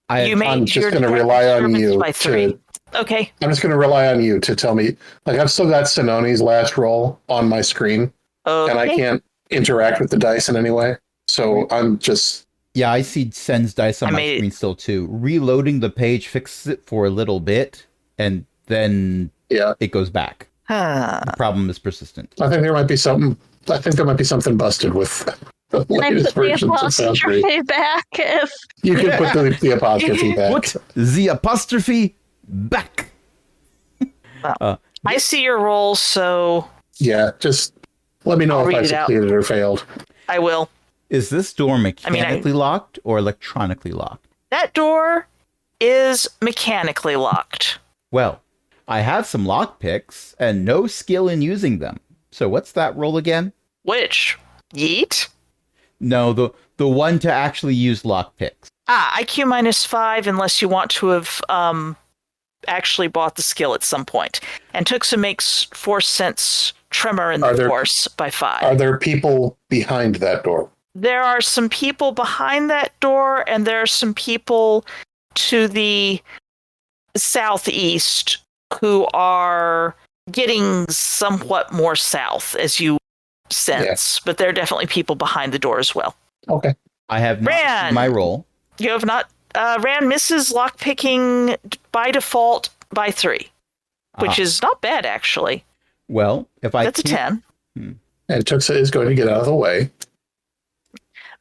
I, You made I'm just your going to rely on disturbance you by 3. to. Okay. I'm just going to rely on you to tell me. Like I've still got Sinoni's last roll on my screen, Okay. and I can't interact with the dice in any way. So I'm just. yeah, I see Sen's dice on I my made it- screen still too. Reloading the page fixes it for a little bit, and then Yeah, it goes back. Huh. The problem is persistent. I think there might be something. I think there might be something busted with the Can I latest put the versions of Foundry. apostrophe back if You can put the apostrophe back. Put the apostrophe back. I see your roll, so Yeah, just let me know I'll if I read it out. succeeded or failed. I will. Is this door mechanically locked or electronically locked? That door is mechanically locked. Well, I have some lockpicks and no skill in using them. So what's that roll again? Which? Yeet? No, the one to actually use lockpicks. IQ -5 unless you want to have actually bought the skill at some point. And Tuxa makes force sense tremor in the force by 5. Are there people behind that door? There are some people behind that door, and there are some people to the southeast who are getting somewhat more south, as you sense. But there are definitely people behind the door as well. Okay. I have not seen my roll. You have not. Rand misses lockpicking by default by 3, which is not bad, actually. Well, if I That's a 10. And Tuxa is going to get out of the way.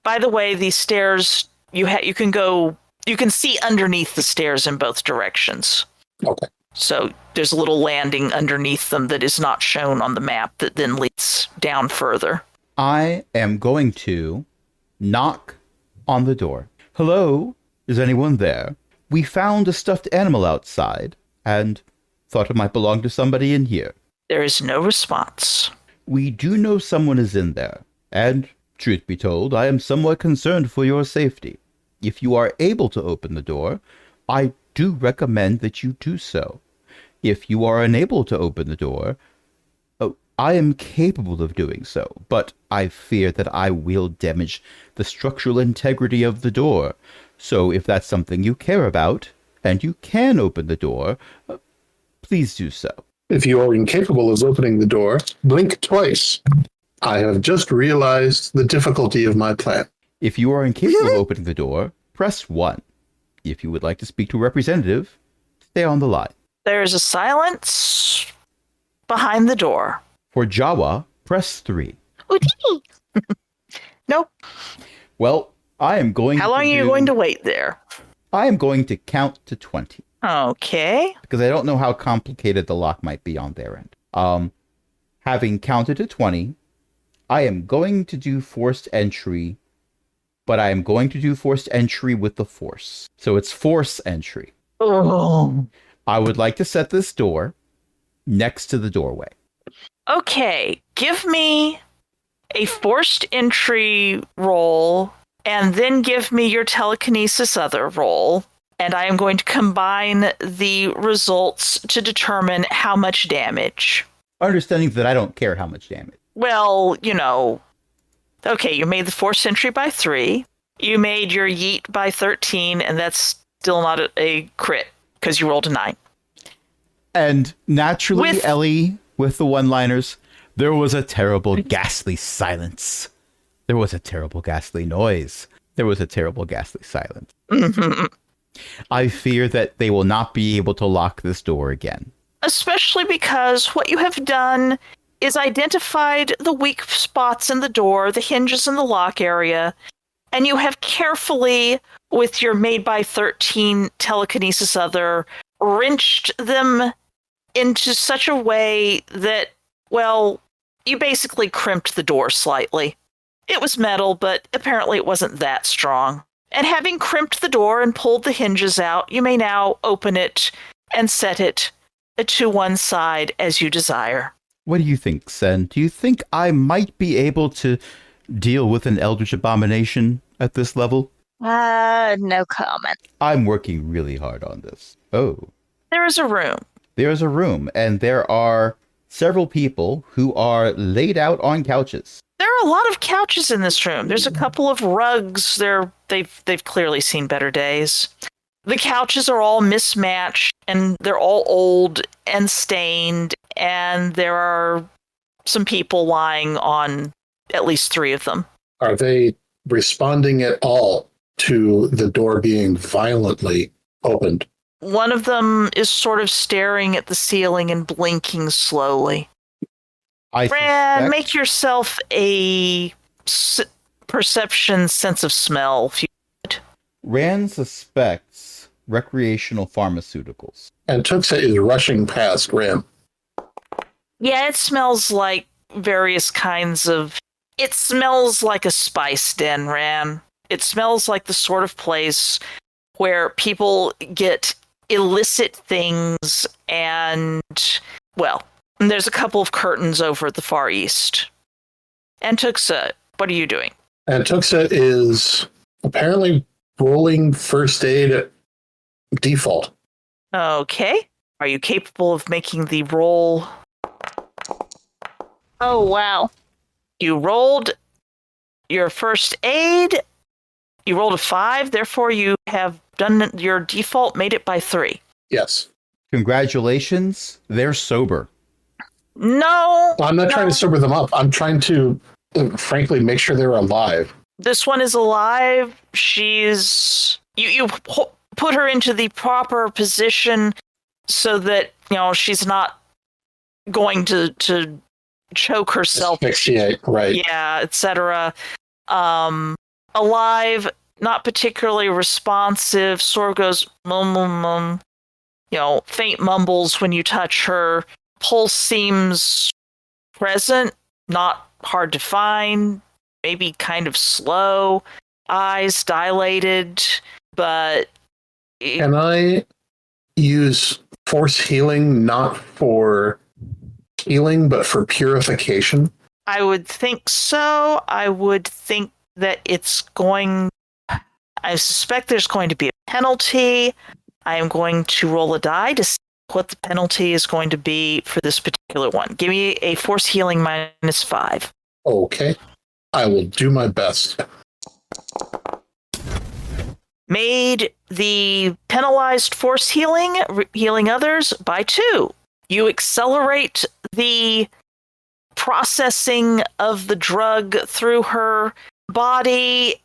By the way, these stairs, you can see underneath the stairs in both directions. Okay. So there's a little landing underneath them that is not shown on the map that then leads down further. I am going to knock on the door. Hello? Is anyone there? We found a stuffed animal outside and thought it might belong to somebody in here. There is no response. We do know someone is in there, and truth be told, I am somewhat concerned for your safety. If you are able to open the door, I do recommend that you do so. If you are unable to open the door, I am capable of doing so, but I fear that I will damage the structural integrity of the door. So if that's something you care about, and you can open the door, please do so. If you are incapable of opening the door, blink twice. I have just realized the difficulty of my plan. If you are incapable of opening the door, press 1. If you would like to speak to a representative, stay on the line. There is a silence behind the door. For Jawa, press 3. Houdini! Nope. Well, I am going How long are you going to wait there? I am going to count to 20. Okay. Because I don't know how complicated the lock might be on their end. Having counted to 20, I am going to do forced entry, but I am going to do forced entry with the force. So it's force entry. Oh. I would like to set this door next to the doorway. Okay, give me a forced entry roll, and then give me your telekinesis other roll, and I am going to combine the results to determine how much damage. Understanding that I don't care how much damage. Well, okay, you made the forced entry by 3. You made your yeet by 13, and that's still not a crit, because you rolled a 9. And naturally, Ellie, with the one-liners, there was a terrible, ghastly silence. There was a terrible, ghastly noise. There was a terrible, ghastly silence. I fear that they will not be able to lock this door again. Especially because what you have done is identified the weak spots in the door, the hinges in the lock area, and you have carefully, with your made by 13 telekinesis other, wrenched them into such a way that, well, you basically crimped the door slightly. It was metal, but apparently it wasn't that strong. And having crimped the door and pulled the hinges out, you may now open it and set it to one side as you desire. What do you think, Sen? Do you think I might be able to deal with an Eldritch Abomination at this level? No comment. I'm working really hard on this. Oh. There is a room. There's a room, and there are several people who are laid out on couches. There are a lot of couches in this room. There's a couple of rugs. They've clearly seen better days. The couches are all mismatched, and they're all old and stained, and there are some people lying on at least 3 of them. Are they responding at all to the door being violently opened? One of them is sort of staring at the ceiling and blinking slowly. Fran, make yourself a perception sense of smell. If you would. Rand suspects recreational pharmaceuticals. And Tuxa is rushing past Ram. Yeah, it smells like various kinds of... It smells like a spice den, Ran. It smells like the sort of place where people get illicit things and, well, there's a couple of curtains over at the far east. And Tuxa, what are you doing? And Tuxa is apparently rolling first aid at default. Okay. Are you capable of making the roll? Oh, wow. You rolled your first aid. You rolled a 5, therefore you have done your default, made it by 3. Yes. Congratulations. They're sober. No. I'm not trying to sober them up. I'm trying to, frankly, make sure they're alive. This one is alive. She's you put her into the proper position so that, she's not going to choke herself. Asphyxiate, right. Yeah, etc. Alive, not particularly responsive, sort of goes mum mum mum, faint mumbles when you touch her. Pulse seems present, not hard to find, maybe kind of slow, eyes dilated, but... Can I use force healing not for healing, but for purification? I would think so. I would think that I suspect there's going to be a penalty. I am going to roll a die to see what the penalty is going to be for this particular one. Give me a force healing -5. Okay. I will do my best. Made the penalized force healing others by 2. You accelerate the processing of the drug through her body,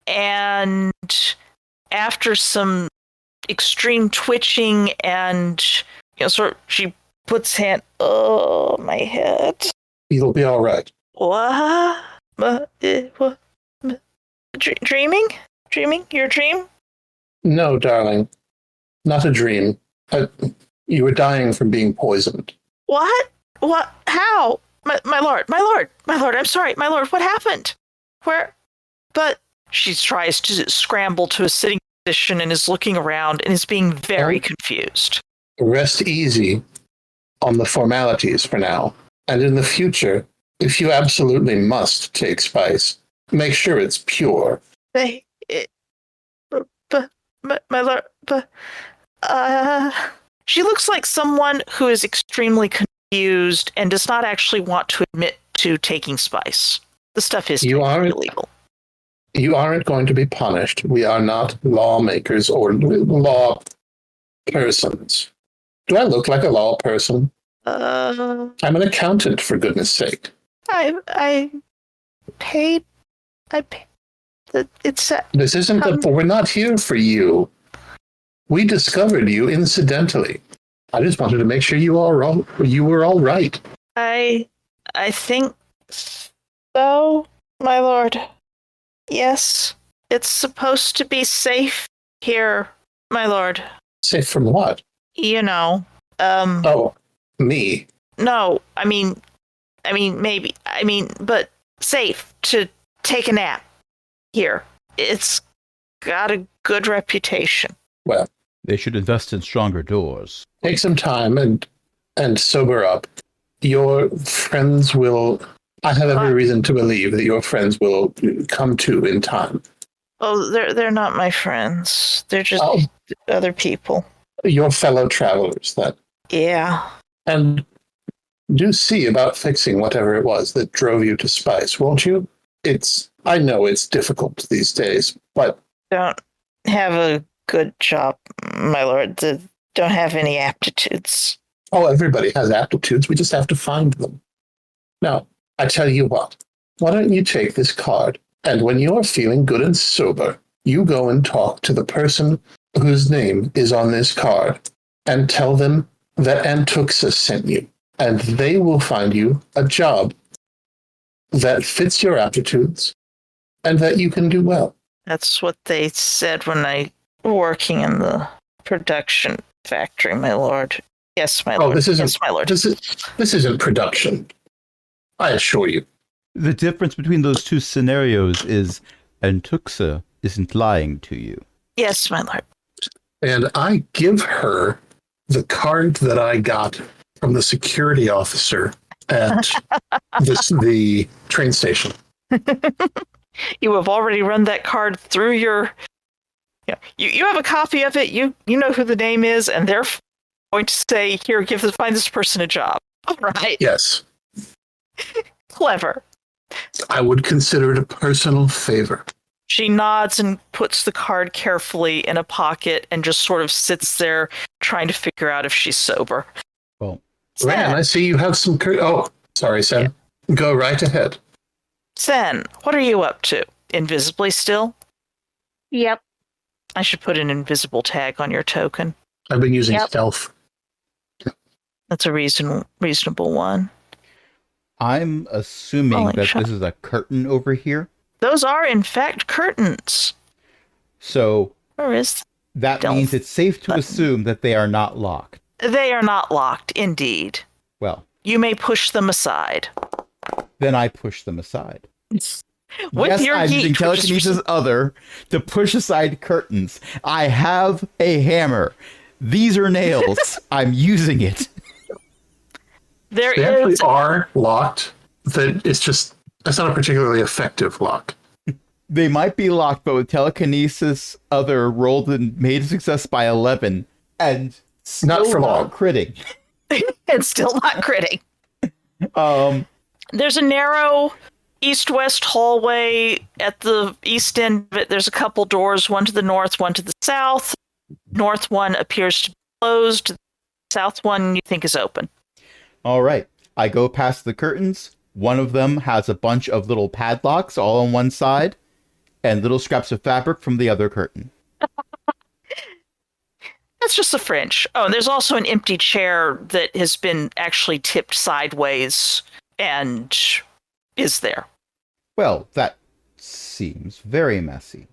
and after some extreme twitching and she puts hand, oh, my head. It'll be all right. What? Dreaming? Your dream? No, darling. Not a dream. You were dying from being poisoned. What? How? My lord, I'm sorry, my lord, what happened? Where? But she tries to scramble to a sitting position and is looking around and is being very confused. Rest easy on the formalities for now. And in the future, if you absolutely must take spice, make sure it's pure. My lord, she looks like someone who is extremely confused and does not actually want to admit to taking spice. The stuff is illegal. You aren't going to be punished. We are not lawmakers or law persons. Do I look like a law person? I'm an accountant, for goodness sake. I paid. This isn't we're not here for you. We discovered you incidentally. I just wanted to make sure you were all right. I think so, my lord. Yes, it's supposed to be safe here, my lord. Safe from what? Oh, me. No, I mean, maybe. But safe to take a nap here. It's got a good reputation. Well, they should invest in stronger doors. Take some time and sober up. Your friends will... I have every reason to believe that your friends will come to in time. Oh, they're not my friends. They're just other people. Your fellow travelers, then. Yeah. And do see about fixing whatever it was that drove you to spice, won't you? I know it's difficult these days, but... Don't have a good job, my lord. Don't have any aptitudes. Oh, everybody has aptitudes. We just have to find them. Now, I tell you what. Why don't you take this card, and when you're feeling good and sober, you go and talk to the person whose name is on this card, and tell them that Antuxa sent you, and they will find you a job that fits your aptitudes and that you can do well. That's what they said when I was working in the production factory, my lord. Yes, my lord. This isn't, yes, my lord. This isn't production. I assure you. The difference between those two scenarios is Antuxa isn't lying to you. Yes, my lord. And I give her the card that I got from the security officer at the train station. You have already run that card through your. Yeah, you have a copy of it. You know who the name is, and they're going to say, "Here, find this person a job." All right. Yes. Clever. I would consider it a personal favor. She nods and puts the card carefully in a pocket and just sort of sits there trying to figure out if she's sober. Well, Ran, I see you have some... Oh, sorry, Sen. Yeah. Go right ahead. Sen, what are you up to? Invisibly still? Yep. I should put an invisible tag on your token. I've been using stealth. That's a reasonable one. I'm assuming that this is a curtain over here. Those are, in fact, curtains. So where is that means it's safe to assume that they are not locked. They are not locked, indeed. Well, you may push them aside. Then I push them aside. With your I'm using telekinesis other to push aside curtains. I have a hammer. These are nails. I'm using it. They actually are locked. That's not a particularly effective lock. They might be locked, but with telekinesis other rolled and made a success by 11 and still not for long critting. And still not critting. There's a narrow east-west hallway at the east end of it. There's a couple doors, one to the north, one to the south. North one appears to be closed. South one you think is open. All right. I go past the curtains. One of them has a bunch of little padlocks all on one side and little scraps of fabric from the other curtain. That's just the fringe. Oh, and there's also an empty chair that has been actually tipped sideways and is there. Well, that seems very messy.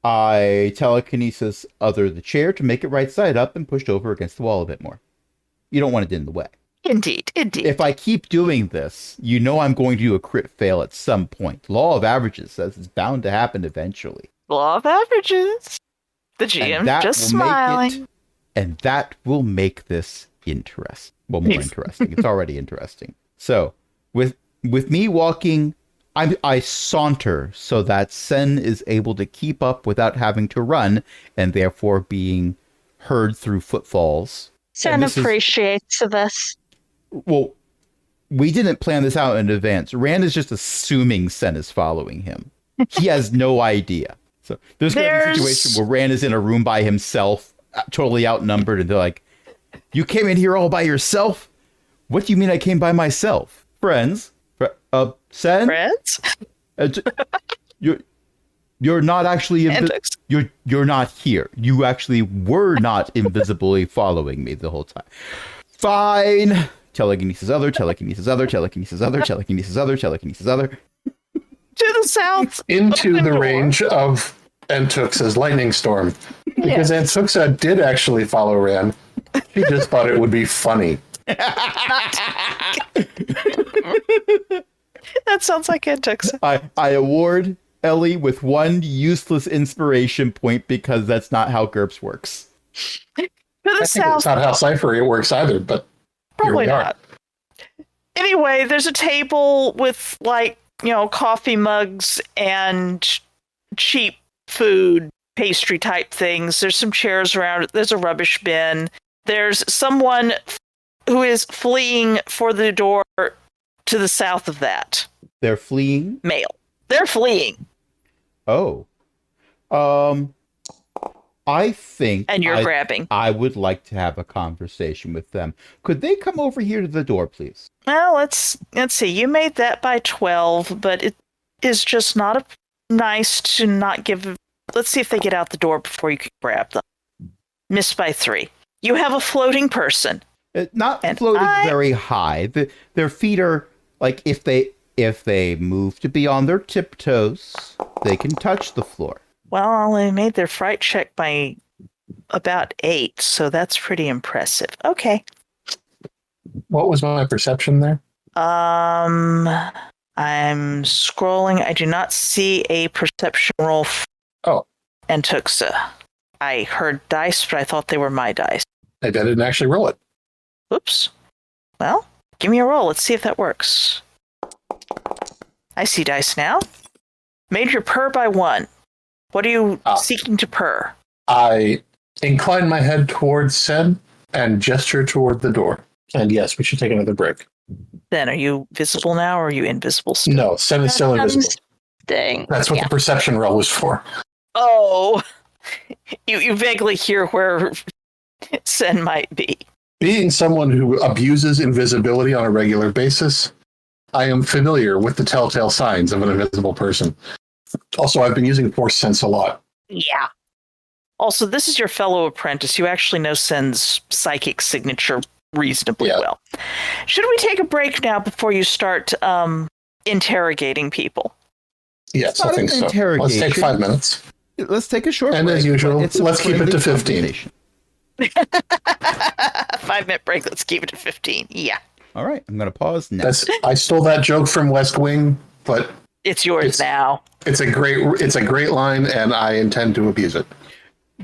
I telekinesis other the chair to make it right side up and pushed over against the wall a bit more. You don't want it in the way. Indeed. If I keep doing this, you know I'm going to do a crit fail at some point. Law of averages says it's bound to happen eventually. Law of averages. The GM just smiling. And that will make this interesting. Well, more interesting. It's already interesting. So, with me walking, I saunter so that Sen is able to keep up without having to run, and therefore being heard through footfalls. Sen appreciates this. Well, we didn't plan this out in advance. Rand is just assuming Sen is following him. He has no idea. So there's going to be a situation where Rand is in a room by himself, totally outnumbered, and they're like, "You came in here all by yourself? What do you mean I came by myself? Friends? Sen? Friends? You're not actually you're not here. You actually were not invisibly following me the whole time. Fine. Telekinesis other, telekinesis other, telekinesis other, telekinesis other, telekinesis other. To the south. Into the range of Antuxa's lightning storm. Because Antuxa did actually follow Ran. She just thought it would be funny. That sounds like Antuxa. I award Ellie with 1 useless inspiration point because that's not how GURPS works. To the south. It's not how Cyphery works either, but probably not. Anyway, there's a table with coffee mugs and cheap food, pastry type things. There's some chairs around it. There's a rubbish bin. There's someone who is fleeing for the door to the south of that. They're fleeing? Male. They're fleeing. Oh. I think... And you're grabbing. I would like to have a conversation with them. Could they come over here to the door, please? Well, let's see. You made that by 12, but it is just not nice to not give... Let's see if they get out the door before you can grab them. Missed by 3. You have a floating person. Not floating very high. Their feet are, like, if they move to be on their tiptoes, they can touch the floor. Well, they made their fright check by about 8, so that's pretty impressive. Okay. What was my perception there? I'm scrolling. I do not see a perception roll And Tuxa. I heard dice, but I thought they were my dice. I didn't actually roll it. Oops. Well, give me a roll. Let's see if that works. I see dice now. Made your purr by 1. What are you seeking to purr? I incline my head towards Sen and gesture toward the door. And yes, we should take another break. Then, are you visible now, or are you invisible still? No, Sen is still invisible. Thing. That's what the perception roll was for. Oh, you vaguely hear where Sen might be. Being someone who abuses invisibility on a regular basis, I am familiar with the telltale signs of an invisible person. Also, I've been using Force Sense a lot. Yeah. Also, this is your fellow apprentice. You actually know Sen's psychic signature reasonably well. Should we take a break now before you start interrogating people? Yes, I think so. Let's take 5 minutes. Let's take a short break. And as usual, let's keep it to 15. 5-minute break. Let's keep it to 15. Yeah. All right. I'm going to pause now. I stole that joke from West Wing, but it's yours now. It's a great line, and I intend to abuse it.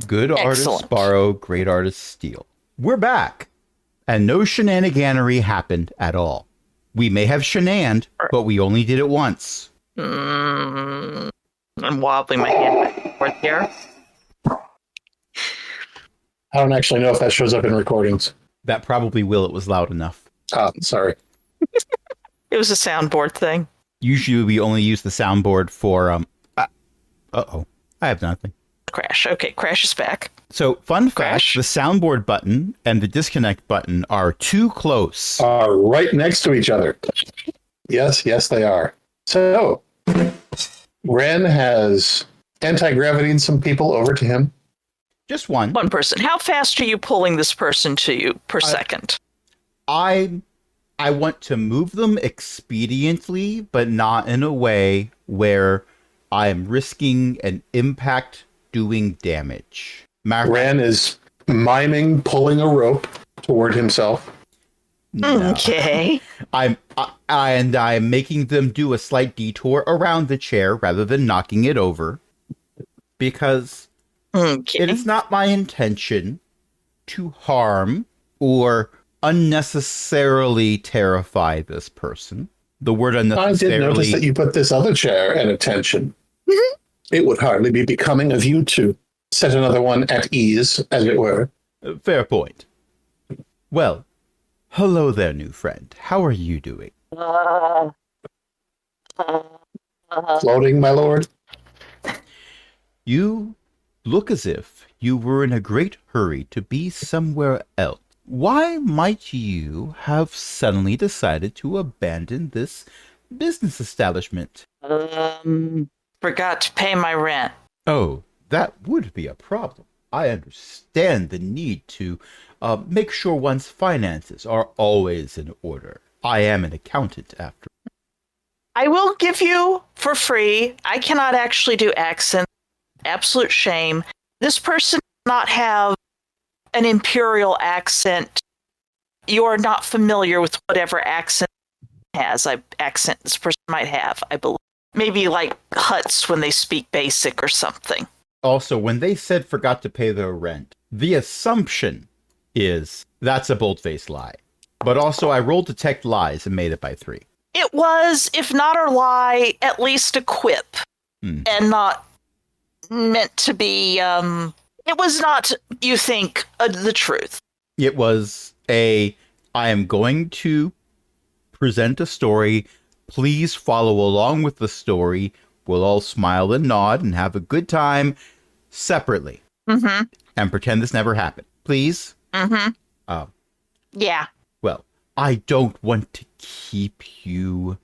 Good artists borrow, great artists steal. We're back, and no shenaniganery happened at all. We may have shenaned, but we only did it once. I'm wobbling my hand back and forth here. I don't actually know if that shows up in recordings. That probably will. It was loud enough. Oh, sorry. It was a soundboard thing. Usually we only use the soundboard for, uh-oh. I have nothing. Crash. Okay, Crash is back. So, fun fact, Crash. the soundboard button and the disconnect button are too close. Are right next to each other. Yes, they are. So, Ren has anti-gravityed some people over to him. Just one. One person. How fast are you pulling this person to you per second? I want to move them expediently, but not in a way where I am risking an impact doing damage. Ren is miming pulling a rope toward himself. No. Okay. I'm making them do a slight detour around the chair rather than knocking it over, because it is not my intention to harm or unnecessarily terrify this person. The word unnecessarily... I did notice that you put this other chair at attention. It would hardly be becoming of you to set another one at ease, as it were. Fair point. Well, hello there, new friend. How are you doing? Floating, my lord? You look as if you were in a great hurry to be somewhere else. Why might you have suddenly decided to abandon this business establishment? Forgot to pay my rent. Oh, that would be a problem. I understand the need to make sure one's finances are always in order. I am an accountant, after all. I will give you for free. I cannot actually do accents. Absolute shame. This person does not have an imperial accent. You are not familiar with whatever accent accent this person might have, I believe. Maybe like Huts when they speak basic or something. Also, when they said forgot to pay their rent, the assumption is that's a bold-faced lie. But also, I rolled detect lies and made it by 3. It was, if not a lie, at least a quip. And not meant to be, it was not, you think, the truth. It was I am going to present a story. Please follow along with the story. We'll all smile and nod and have a good time separately. And pretend this never happened. Please? Yeah. Well, I don't want to keep you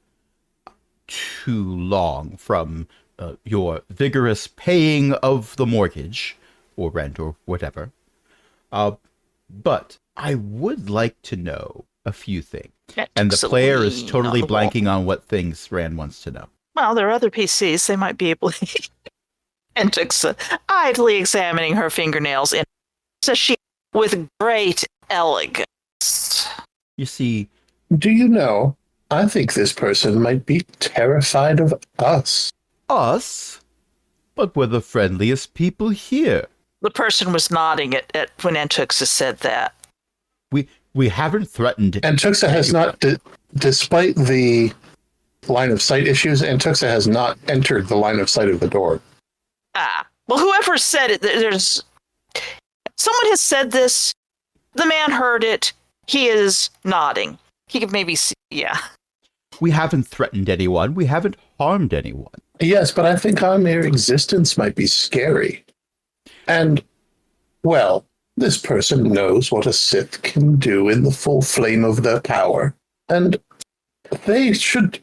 too long from your vigorous paying of the mortgage or rent or whatever. But I would like to know a few things. And the player is totally blanking on what things Rand wants to know. Well, there are other PCs. They might be able to... And Tuxa, idly examining her fingernails, and says she, with great elegance. You see... Do you know, I think this person might be terrified of us. Us? But we're the friendliest people here. The person was nodding at when Antuxa said that. We haven't threatened. And Tuxa has not, despite the line of sight issues, Antuxa has not entered the line of sight of the door. Ah, well, whoever said it, someone has said this. The man heard it. He is nodding. He could maybe see, yeah. We haven't threatened anyone. We haven't harmed anyone. Yes, but I think our mere existence might be scary. And, well, this person knows what a Sith can do in the full flame of their power. And they should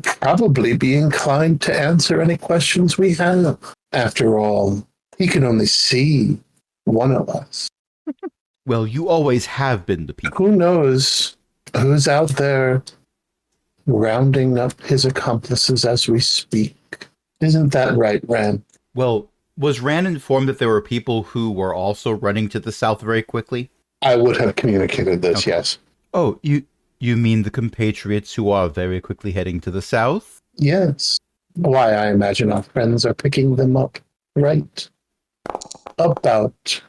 probably be inclined to answer any questions we have. After all, he can only see one of us. Well, you always have been the people. Who knows who's out there rounding up his accomplices as we speak? Isn't that right, Ran? Well, was Rand informed that there were people who were also running to the south very quickly? I would have communicated this, Okay. yes. Oh, you mean the compatriots who are very quickly heading to the south? Yes. Why, I imagine our friends are picking them up right about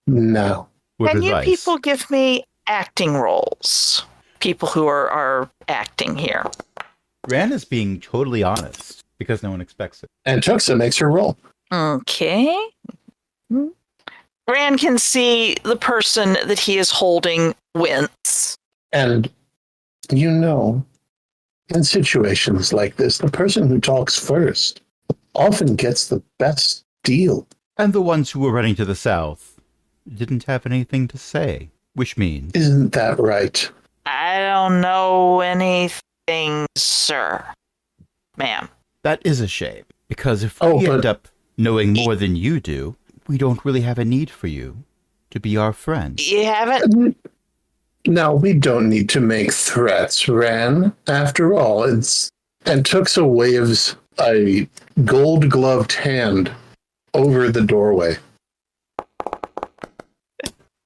now. With Can advice. you people give me acting roles? People who are acting here. Rand is being totally honest because no one expects it. And Tuxa makes her roll. Okay. Rand can see the person that he is holding wince. And, you know, in situations like this, the person who talks first often gets the best deal. And the ones who were running to the south didn't have anything to say, which means Isn't that right? I don't know anything, sir. Ma'am. that is a shame. Because if Oh, we but- end up knowing more than you do, we don't really have a need for you to be our friend. You haven't? Now, we don't need to make threats, Ran. After all, it's... And Tuxa waves a gold-gloved hand over the doorway.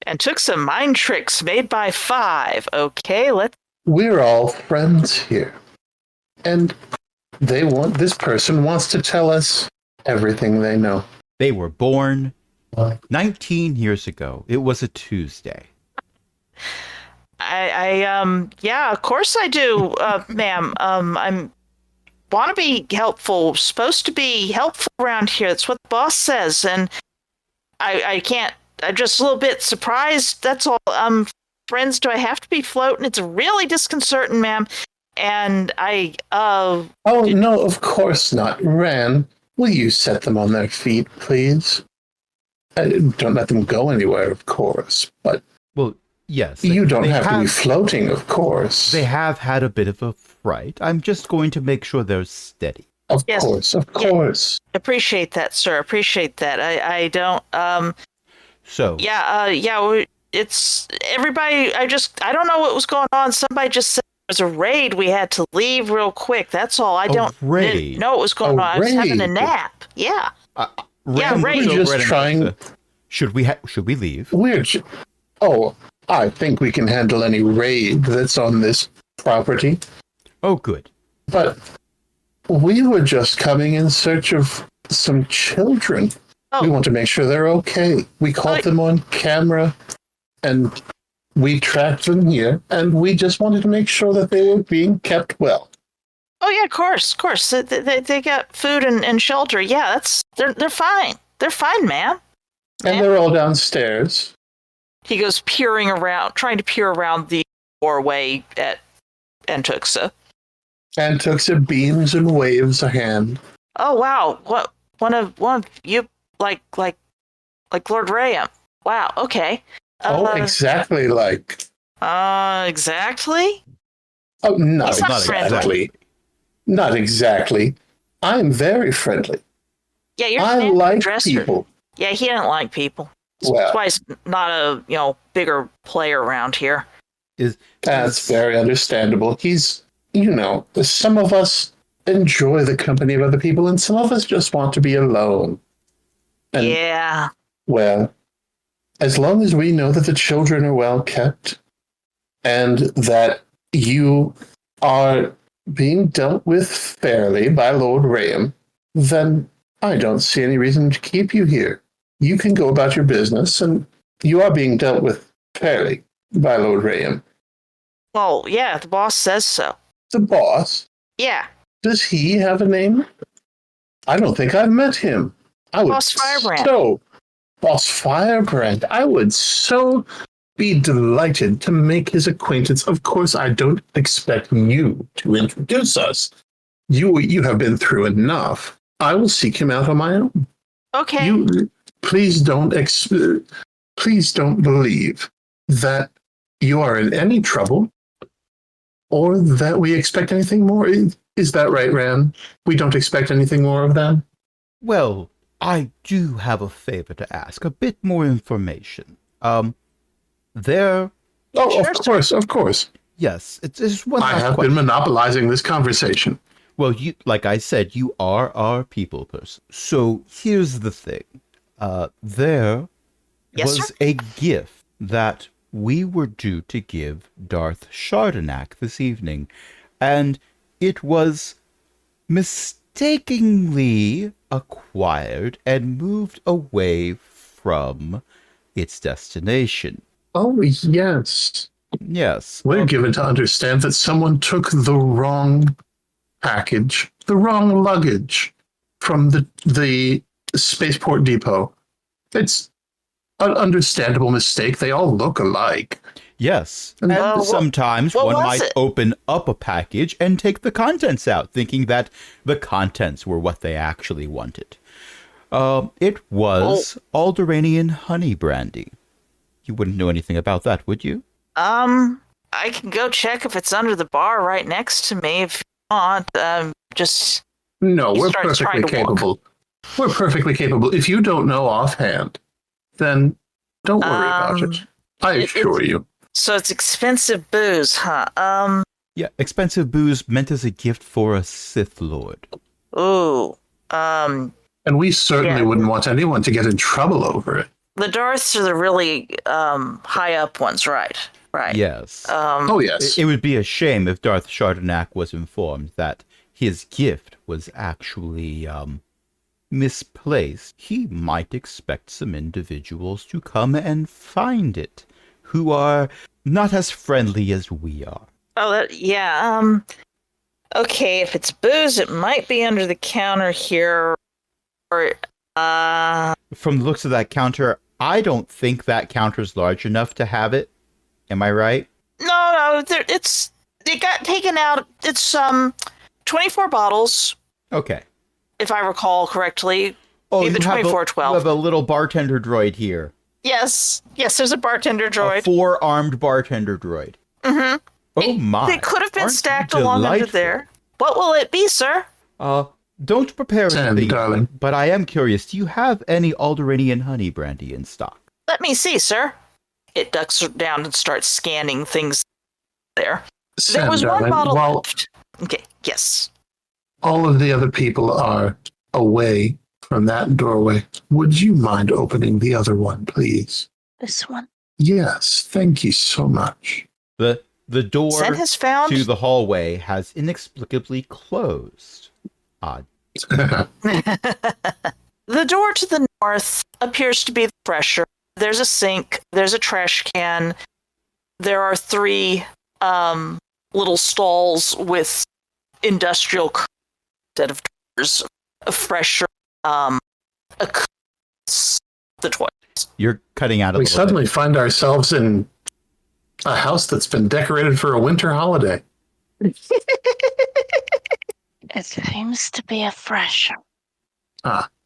And took some mind tricks made by 5. Okay, let's... We're all friends here. And this person wants to tell us everything they know. They were born 19 years ago. It was a Tuesday. Yeah, of course I do, ma'am. I'm want to be helpful, supposed to be helpful around here. That's what the boss says, and I can't. I'm just a little bit surprised. That's all. Friends, do I have to be floating? It's really disconcerting, ma'am. And Oh, no, of course not. Ran, will you set them on their feet, please? Don't let them go anywhere, of course. But Well, yes. you don't they have to be floating, of course. They have had a bit of a fright. I'm just going to make sure they're steady. Of Yes. course, of Yeah. course. appreciate that, sir. Appreciate that. I don't. So, It's everybody. I don't know what was going on. Somebody just said there was a raid. We had to leave real quick. That's all. I didn't raid? know what was going A on. I was having a raid? nap. Yeah. Rand right. looks We're over just at trying- Alexa. Should we leave? Oh, I think we can handle any raid that's on this property. Oh, good. But we were just coming in search of some children. Oh. We want to make sure they're okay. We caught them on camera and we tracked them here, and we just wanted to make sure that they were being kept well. Oh yeah, of course. They got food and shelter. Yeah, they're fine. They're fine, ma'am. And they're all downstairs. He goes peering around, trying to peer around the doorway at Antuxa. And Tuxa beams and waves a hand. Oh wow, what one of you like Lord Rayam. Wow, okay. Exactly like. Exactly? Oh, no, He's not exactly. Not exactly. I'm very friendly. Yeah, you're I a like dresser. people. Yeah, he didn't like people. Well, That's why he's not a bigger player around here. that's very understandable. He's, some of us enjoy the company of other people, and some of us just want to be alone. And, Yeah. well, as long as we know that the children are well kept and that you are being dealt with fairly by Lord Rayam, then I don't see any reason to keep you here. You can go about your business, and you are being dealt with fairly by Lord Rayham. Well, yeah, the boss says so. The boss? Yeah, Does he have a name? I don't think I've met him. I would Boss Firebrand. Boss Firebrand. I would so be delighted to make his acquaintance. Of course, I don't expect you to introduce us. You have been through enough. I will seek him out on my own. okay. You please don't believe that you are in any trouble or that we expect anything more. Is that right, Ran? We don't expect anything more of them? Well, I do have a favor to ask. A bit more information. There... Oh, Sure, of course. Yes, it's one I last have question. been monopolizing this conversation. Well, like I said, you are our people person. So here's the thing. There Yes, was sir? a gift that we were due to give Darth Chardenac this evening, and it was mistakenly acquired and moved away from its destination. Oh, yes. Yes. We're given to understand that someone took the wrong package, the wrong luggage from the spaceport depot. It's an understandable mistake. They all look alike. Yes, and Well, sometimes what one was might it? open up a package and take the contents out, thinking that the contents were what they actually wanted. It was Alderanian honey brandy. You wouldn't know anything about that, would you? I can go check if it's under the bar right next to me if you want. Just No, He we're starts perfectly trying to walk. capable. We're perfectly capable. If you don't know offhand, then don't worry about it. I assure you. so it's expensive booze, huh? Yeah, expensive booze meant as a gift for a Sith Lord. Ooh. And we certainly Yeah. wouldn't want anyone to get in trouble over it. The Darths are the really high up ones, right? Right. Yes. Oh, yes. It would be a shame if Darth Chardenac was informed that his gift was actually misplaced. He might expect some individuals to come and find it, who are not as friendly as we are. Oh, yeah. Okay, if it's booze, it might be under the counter here. Or, From the looks of that counter, I don't think that counter's large enough to have it. Am I right? no, it got taken out. It's 24 bottles, Okay. if I recall correctly. Oh, Maybe you have, 24, you 12. have a little bartender droid here. Yes, there's a bartender A droid. 4-armed bartender droid. Mm-hmm. Oh my. They could have been Aren't you stacked along under delightful? there. What will it be, sir? Don't prepare Sam, anything, darling. but I am curious. Do you have any Alderanian honey brandy in stock? Let me see, sir. It ducks down and starts scanning things there. Sam, There was one darling, bottle while left. Okay, yes. all of the other people are away from that doorway, would you mind opening the other one, please? This one. Yes, thank you so much. The door Zen has found to the hallway has inexplicably closed. Odd. the door to the north appears to be the fresher. There's a sink. There's a trash can. There are 3 little stalls with industrial instead of doors. A fresher. The toilet. You're cutting out a We little suddenly find ourselves in a house that's been decorated for a winter holiday. It seems to be a fresher.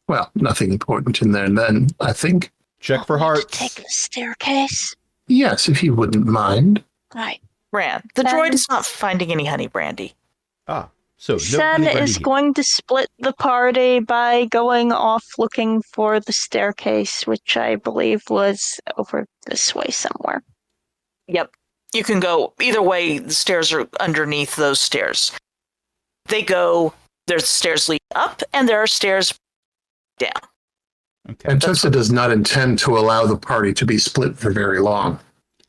Well, nothing important in there then, I think. bit. Check for Want to hearts. Take the staircase. Yes, if you wouldn't mind. Right. Ran. The Then- droid is not finding any honey brandy. So no Sen honey brandy is here. going to split the party by going off looking for the staircase, which I believe was over this way somewhere. Yep. You can go either way. The stairs are underneath those stairs. There's stairs lead up and there are stairs down. Okay. And Tuxa does not intend to allow the party to be split for very long.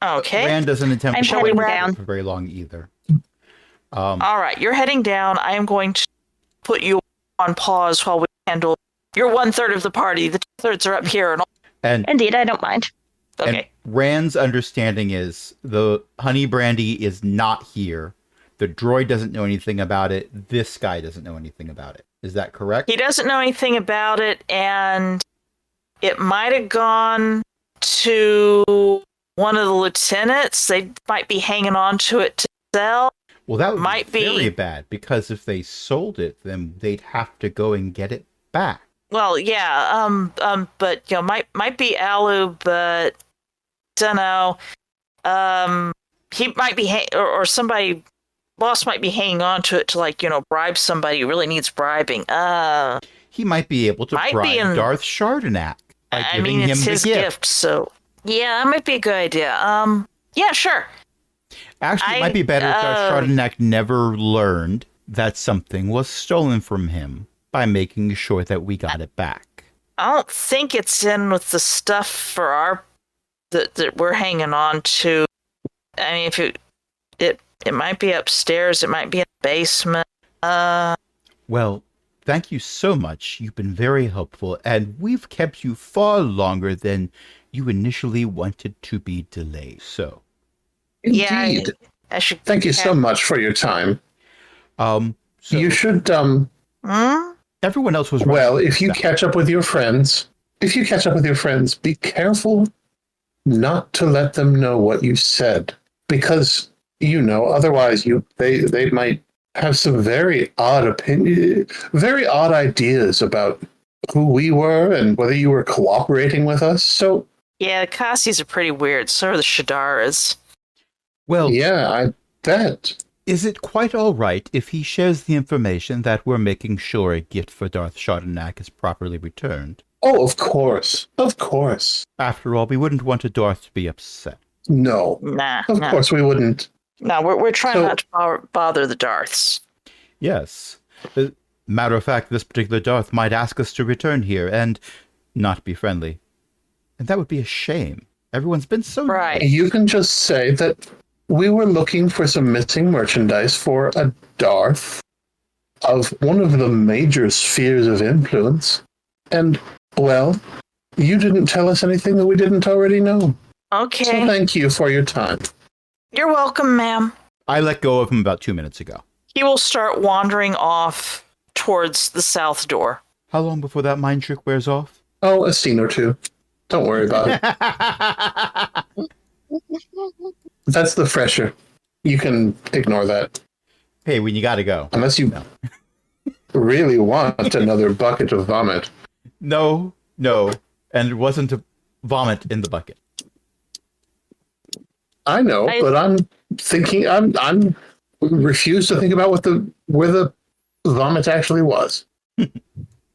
Okay. Rand doesn't attempt I'm to heading hold it down. for very long either. All right. You're heading down. I am going to put you on pause while we handle You're 1/3 of the party. The 2/3 are up here. And Indeed, I don't mind. Okay. And Rand's understanding is the honey brandy is not here. The droid doesn't know anything about it. This guy doesn't know anything about it. Is that correct? He doesn't know anything about it, and it might have gone to one of the lieutenants. They might be hanging on to it to sell. Well, that would Might be be. very bad, because if they sold it, then they'd have to go and get it back. Well, yeah, but might be Alu, but don't know. He might be or somebody, boss might be hanging on to it to bribe somebody who really needs bribing. He might be able to Might be bribe Darth Chardonnac by giving him it's the his gift. gift, so yeah, that might be a good idea. Yeah, sure. Actually, it might be better if Darth Chardonnac never learned that something was stolen from him by making sure that we got it back. I don't think it's in with the stuff for our that we're hanging on to. I mean, if it might be upstairs, it might be in the basement. Well, thank you so much. You've been very helpful, and we've kept you far longer than you initially wanted to be delayed. So, Indeed. I should. Thank you so much for your time. so You should, everyone else was right. well, if you catch up with your friends, be careful not to let them know what you said, because otherwise they might have some very odd ideas about who we were and whether you were cooperating with us. So Yeah, the Kasis are pretty weird. So are the Shadaras. Well, yeah, I bet. is it quite all right if he shares the information that we're making sure a gift for Darth Chardonnac is properly returned? Oh, of course. Of course. After all, we wouldn't want a Darth to be upset. No. Nah, Of no. course we wouldn't. No, we're trying So- not to bother the Darths. Yes. Matter of fact, this particular Darth might ask us to return here and not be friendly. And that would be a shame. Everyone's been so Right. You can just say that we were looking for some missing merchandise for a Darth of one of the major spheres of influence. And, well, you didn't tell us anything that we didn't already know. Okay. So thank you for your time. You're welcome, ma'am. I let go of him about 2 minutes ago. He will start wandering off towards the south door. How long before that mind trick wears off? Oh, a scene or two. Don't worry about it. That's the fresher. You can ignore that. Hey, when you gotta go. Unless you No. really want another bucket of vomit. No. And it wasn't a vomit in the bucket. I know, but I'm thinking. I'm refused to think about where the vomit actually was.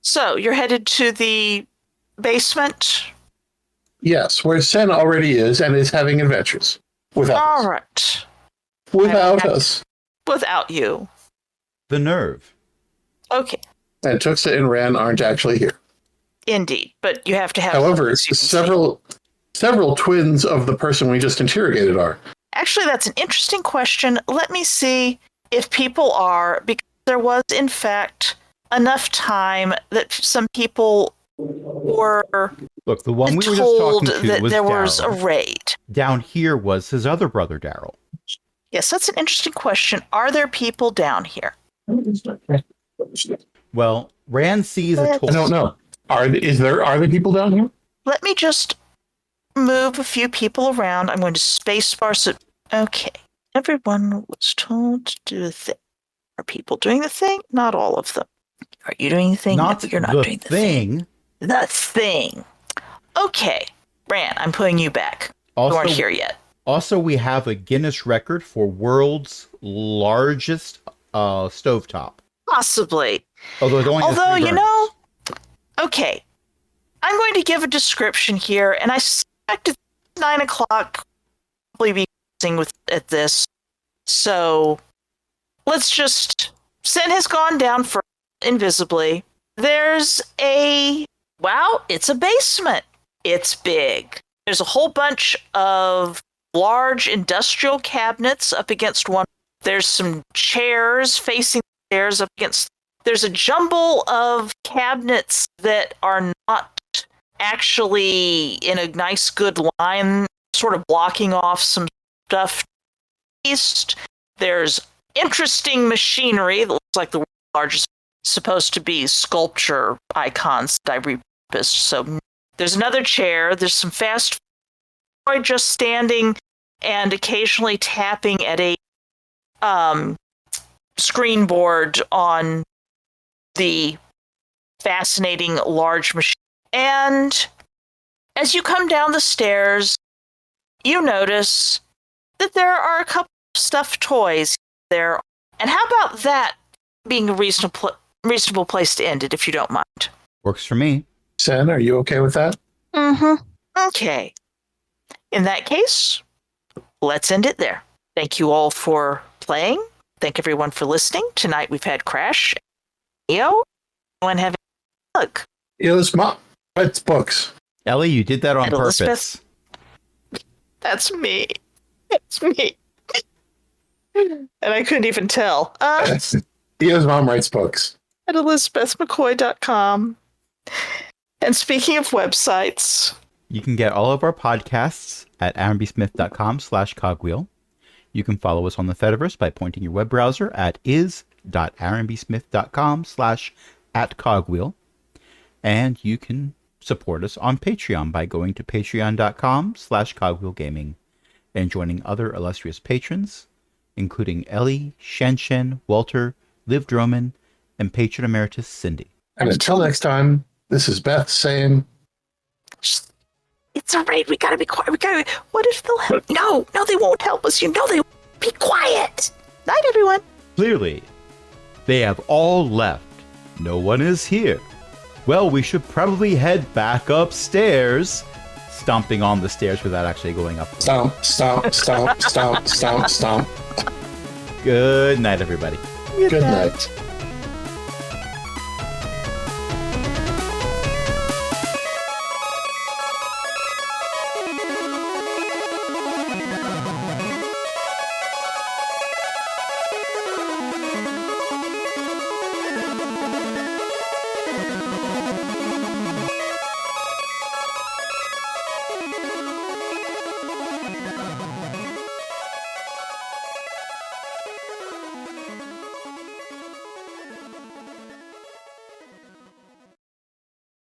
So you're headed to the basement. Yes, where Sen already is and is having adventures without All us. right. Without us. Without you. The nerve. Okay. And Tuxa and Ran aren't actually here. Indeed, but you have to have. However, so you can see. several twins of the person we just interrogated are. Actually, that's an interesting question. Let me see if people are, because there was, in fact, enough time that some people were Look, the one we were just told talking to that was there was a Darryl. raid. Down here was his other brother, Daryl. Yes, that's an interesting question. Are there people down here? Well, Rand sees a I don't know. Are there people down here? Let me just move a few people around. I'm going to spacebar. So, okay. Everyone was told to do the thing. Are people doing the thing? Not all of them. Are you doing the thing? Not No, you're not the doing the thing. thing. The thing. Okay. Ran, I'm putting you back. You weren't Also, here yet. also, we have a Guinness record for world's largest stovetop. Possibly. Although it only has Although, 3 you burners. know, okay. I'm going to give a description here, and I suspect it's 9 o'clock. Probably be at this. So let's just. Sen has gone down for invisibly. There's it's a basement. It's big. There's a whole bunch of large industrial cabinets up against one. There's some chairs facing the stairs up against There's a jumble of cabinets that are not actually in a nice, good line, sort of blocking off some stuff. East, there's interesting machinery that looks like the world's largest, supposed to be sculpture icons that I repurposed. So there's another chair. There's some fast food just standing and occasionally tapping at a screen board on the fascinating large machine. And as you come down the stairs, you notice that there are a couple of stuffed toys there. And how about that being a reasonable place to end it, if you don't mind? Works for me. Sen, are you okay with that? Mm-hmm. Okay. In that case, let's end it there. Thank you all for playing. Thank everyone for listening. Tonight we've had Crash, Neo, and have a hug. Elizabeth writes books. Ellie, you did that on And purpose. Elizabeth. That's me. It's me. And I couldn't even tell. Theo's mom writes books. At elizabethmccoy.com. And speaking of websites, You can get all of our podcasts at aaronbsmith.com/cogwheel. You can follow us on the Fediverse by pointing your web browser at is.aaronbsmith.com/@cogwheel. And you can support us on Patreon by going to patreon.com/cogwheelgaming and joining other illustrious patrons, including Ellie, Shen, Walter, Liv Droman, and patron emeritus Cindy. And until next time, this is Beth saying, it's all right. We gotta be quiet. What if they'll help? No, they won't help us. You know they won't. Be quiet. Night, everyone. Clearly, they have all left. No one is here. Well, we should probably head back upstairs. Stomping on the stairs without actually going up. stomp, stomp, stomp, stomp, stomp, stomp. Good night, everybody. Good night.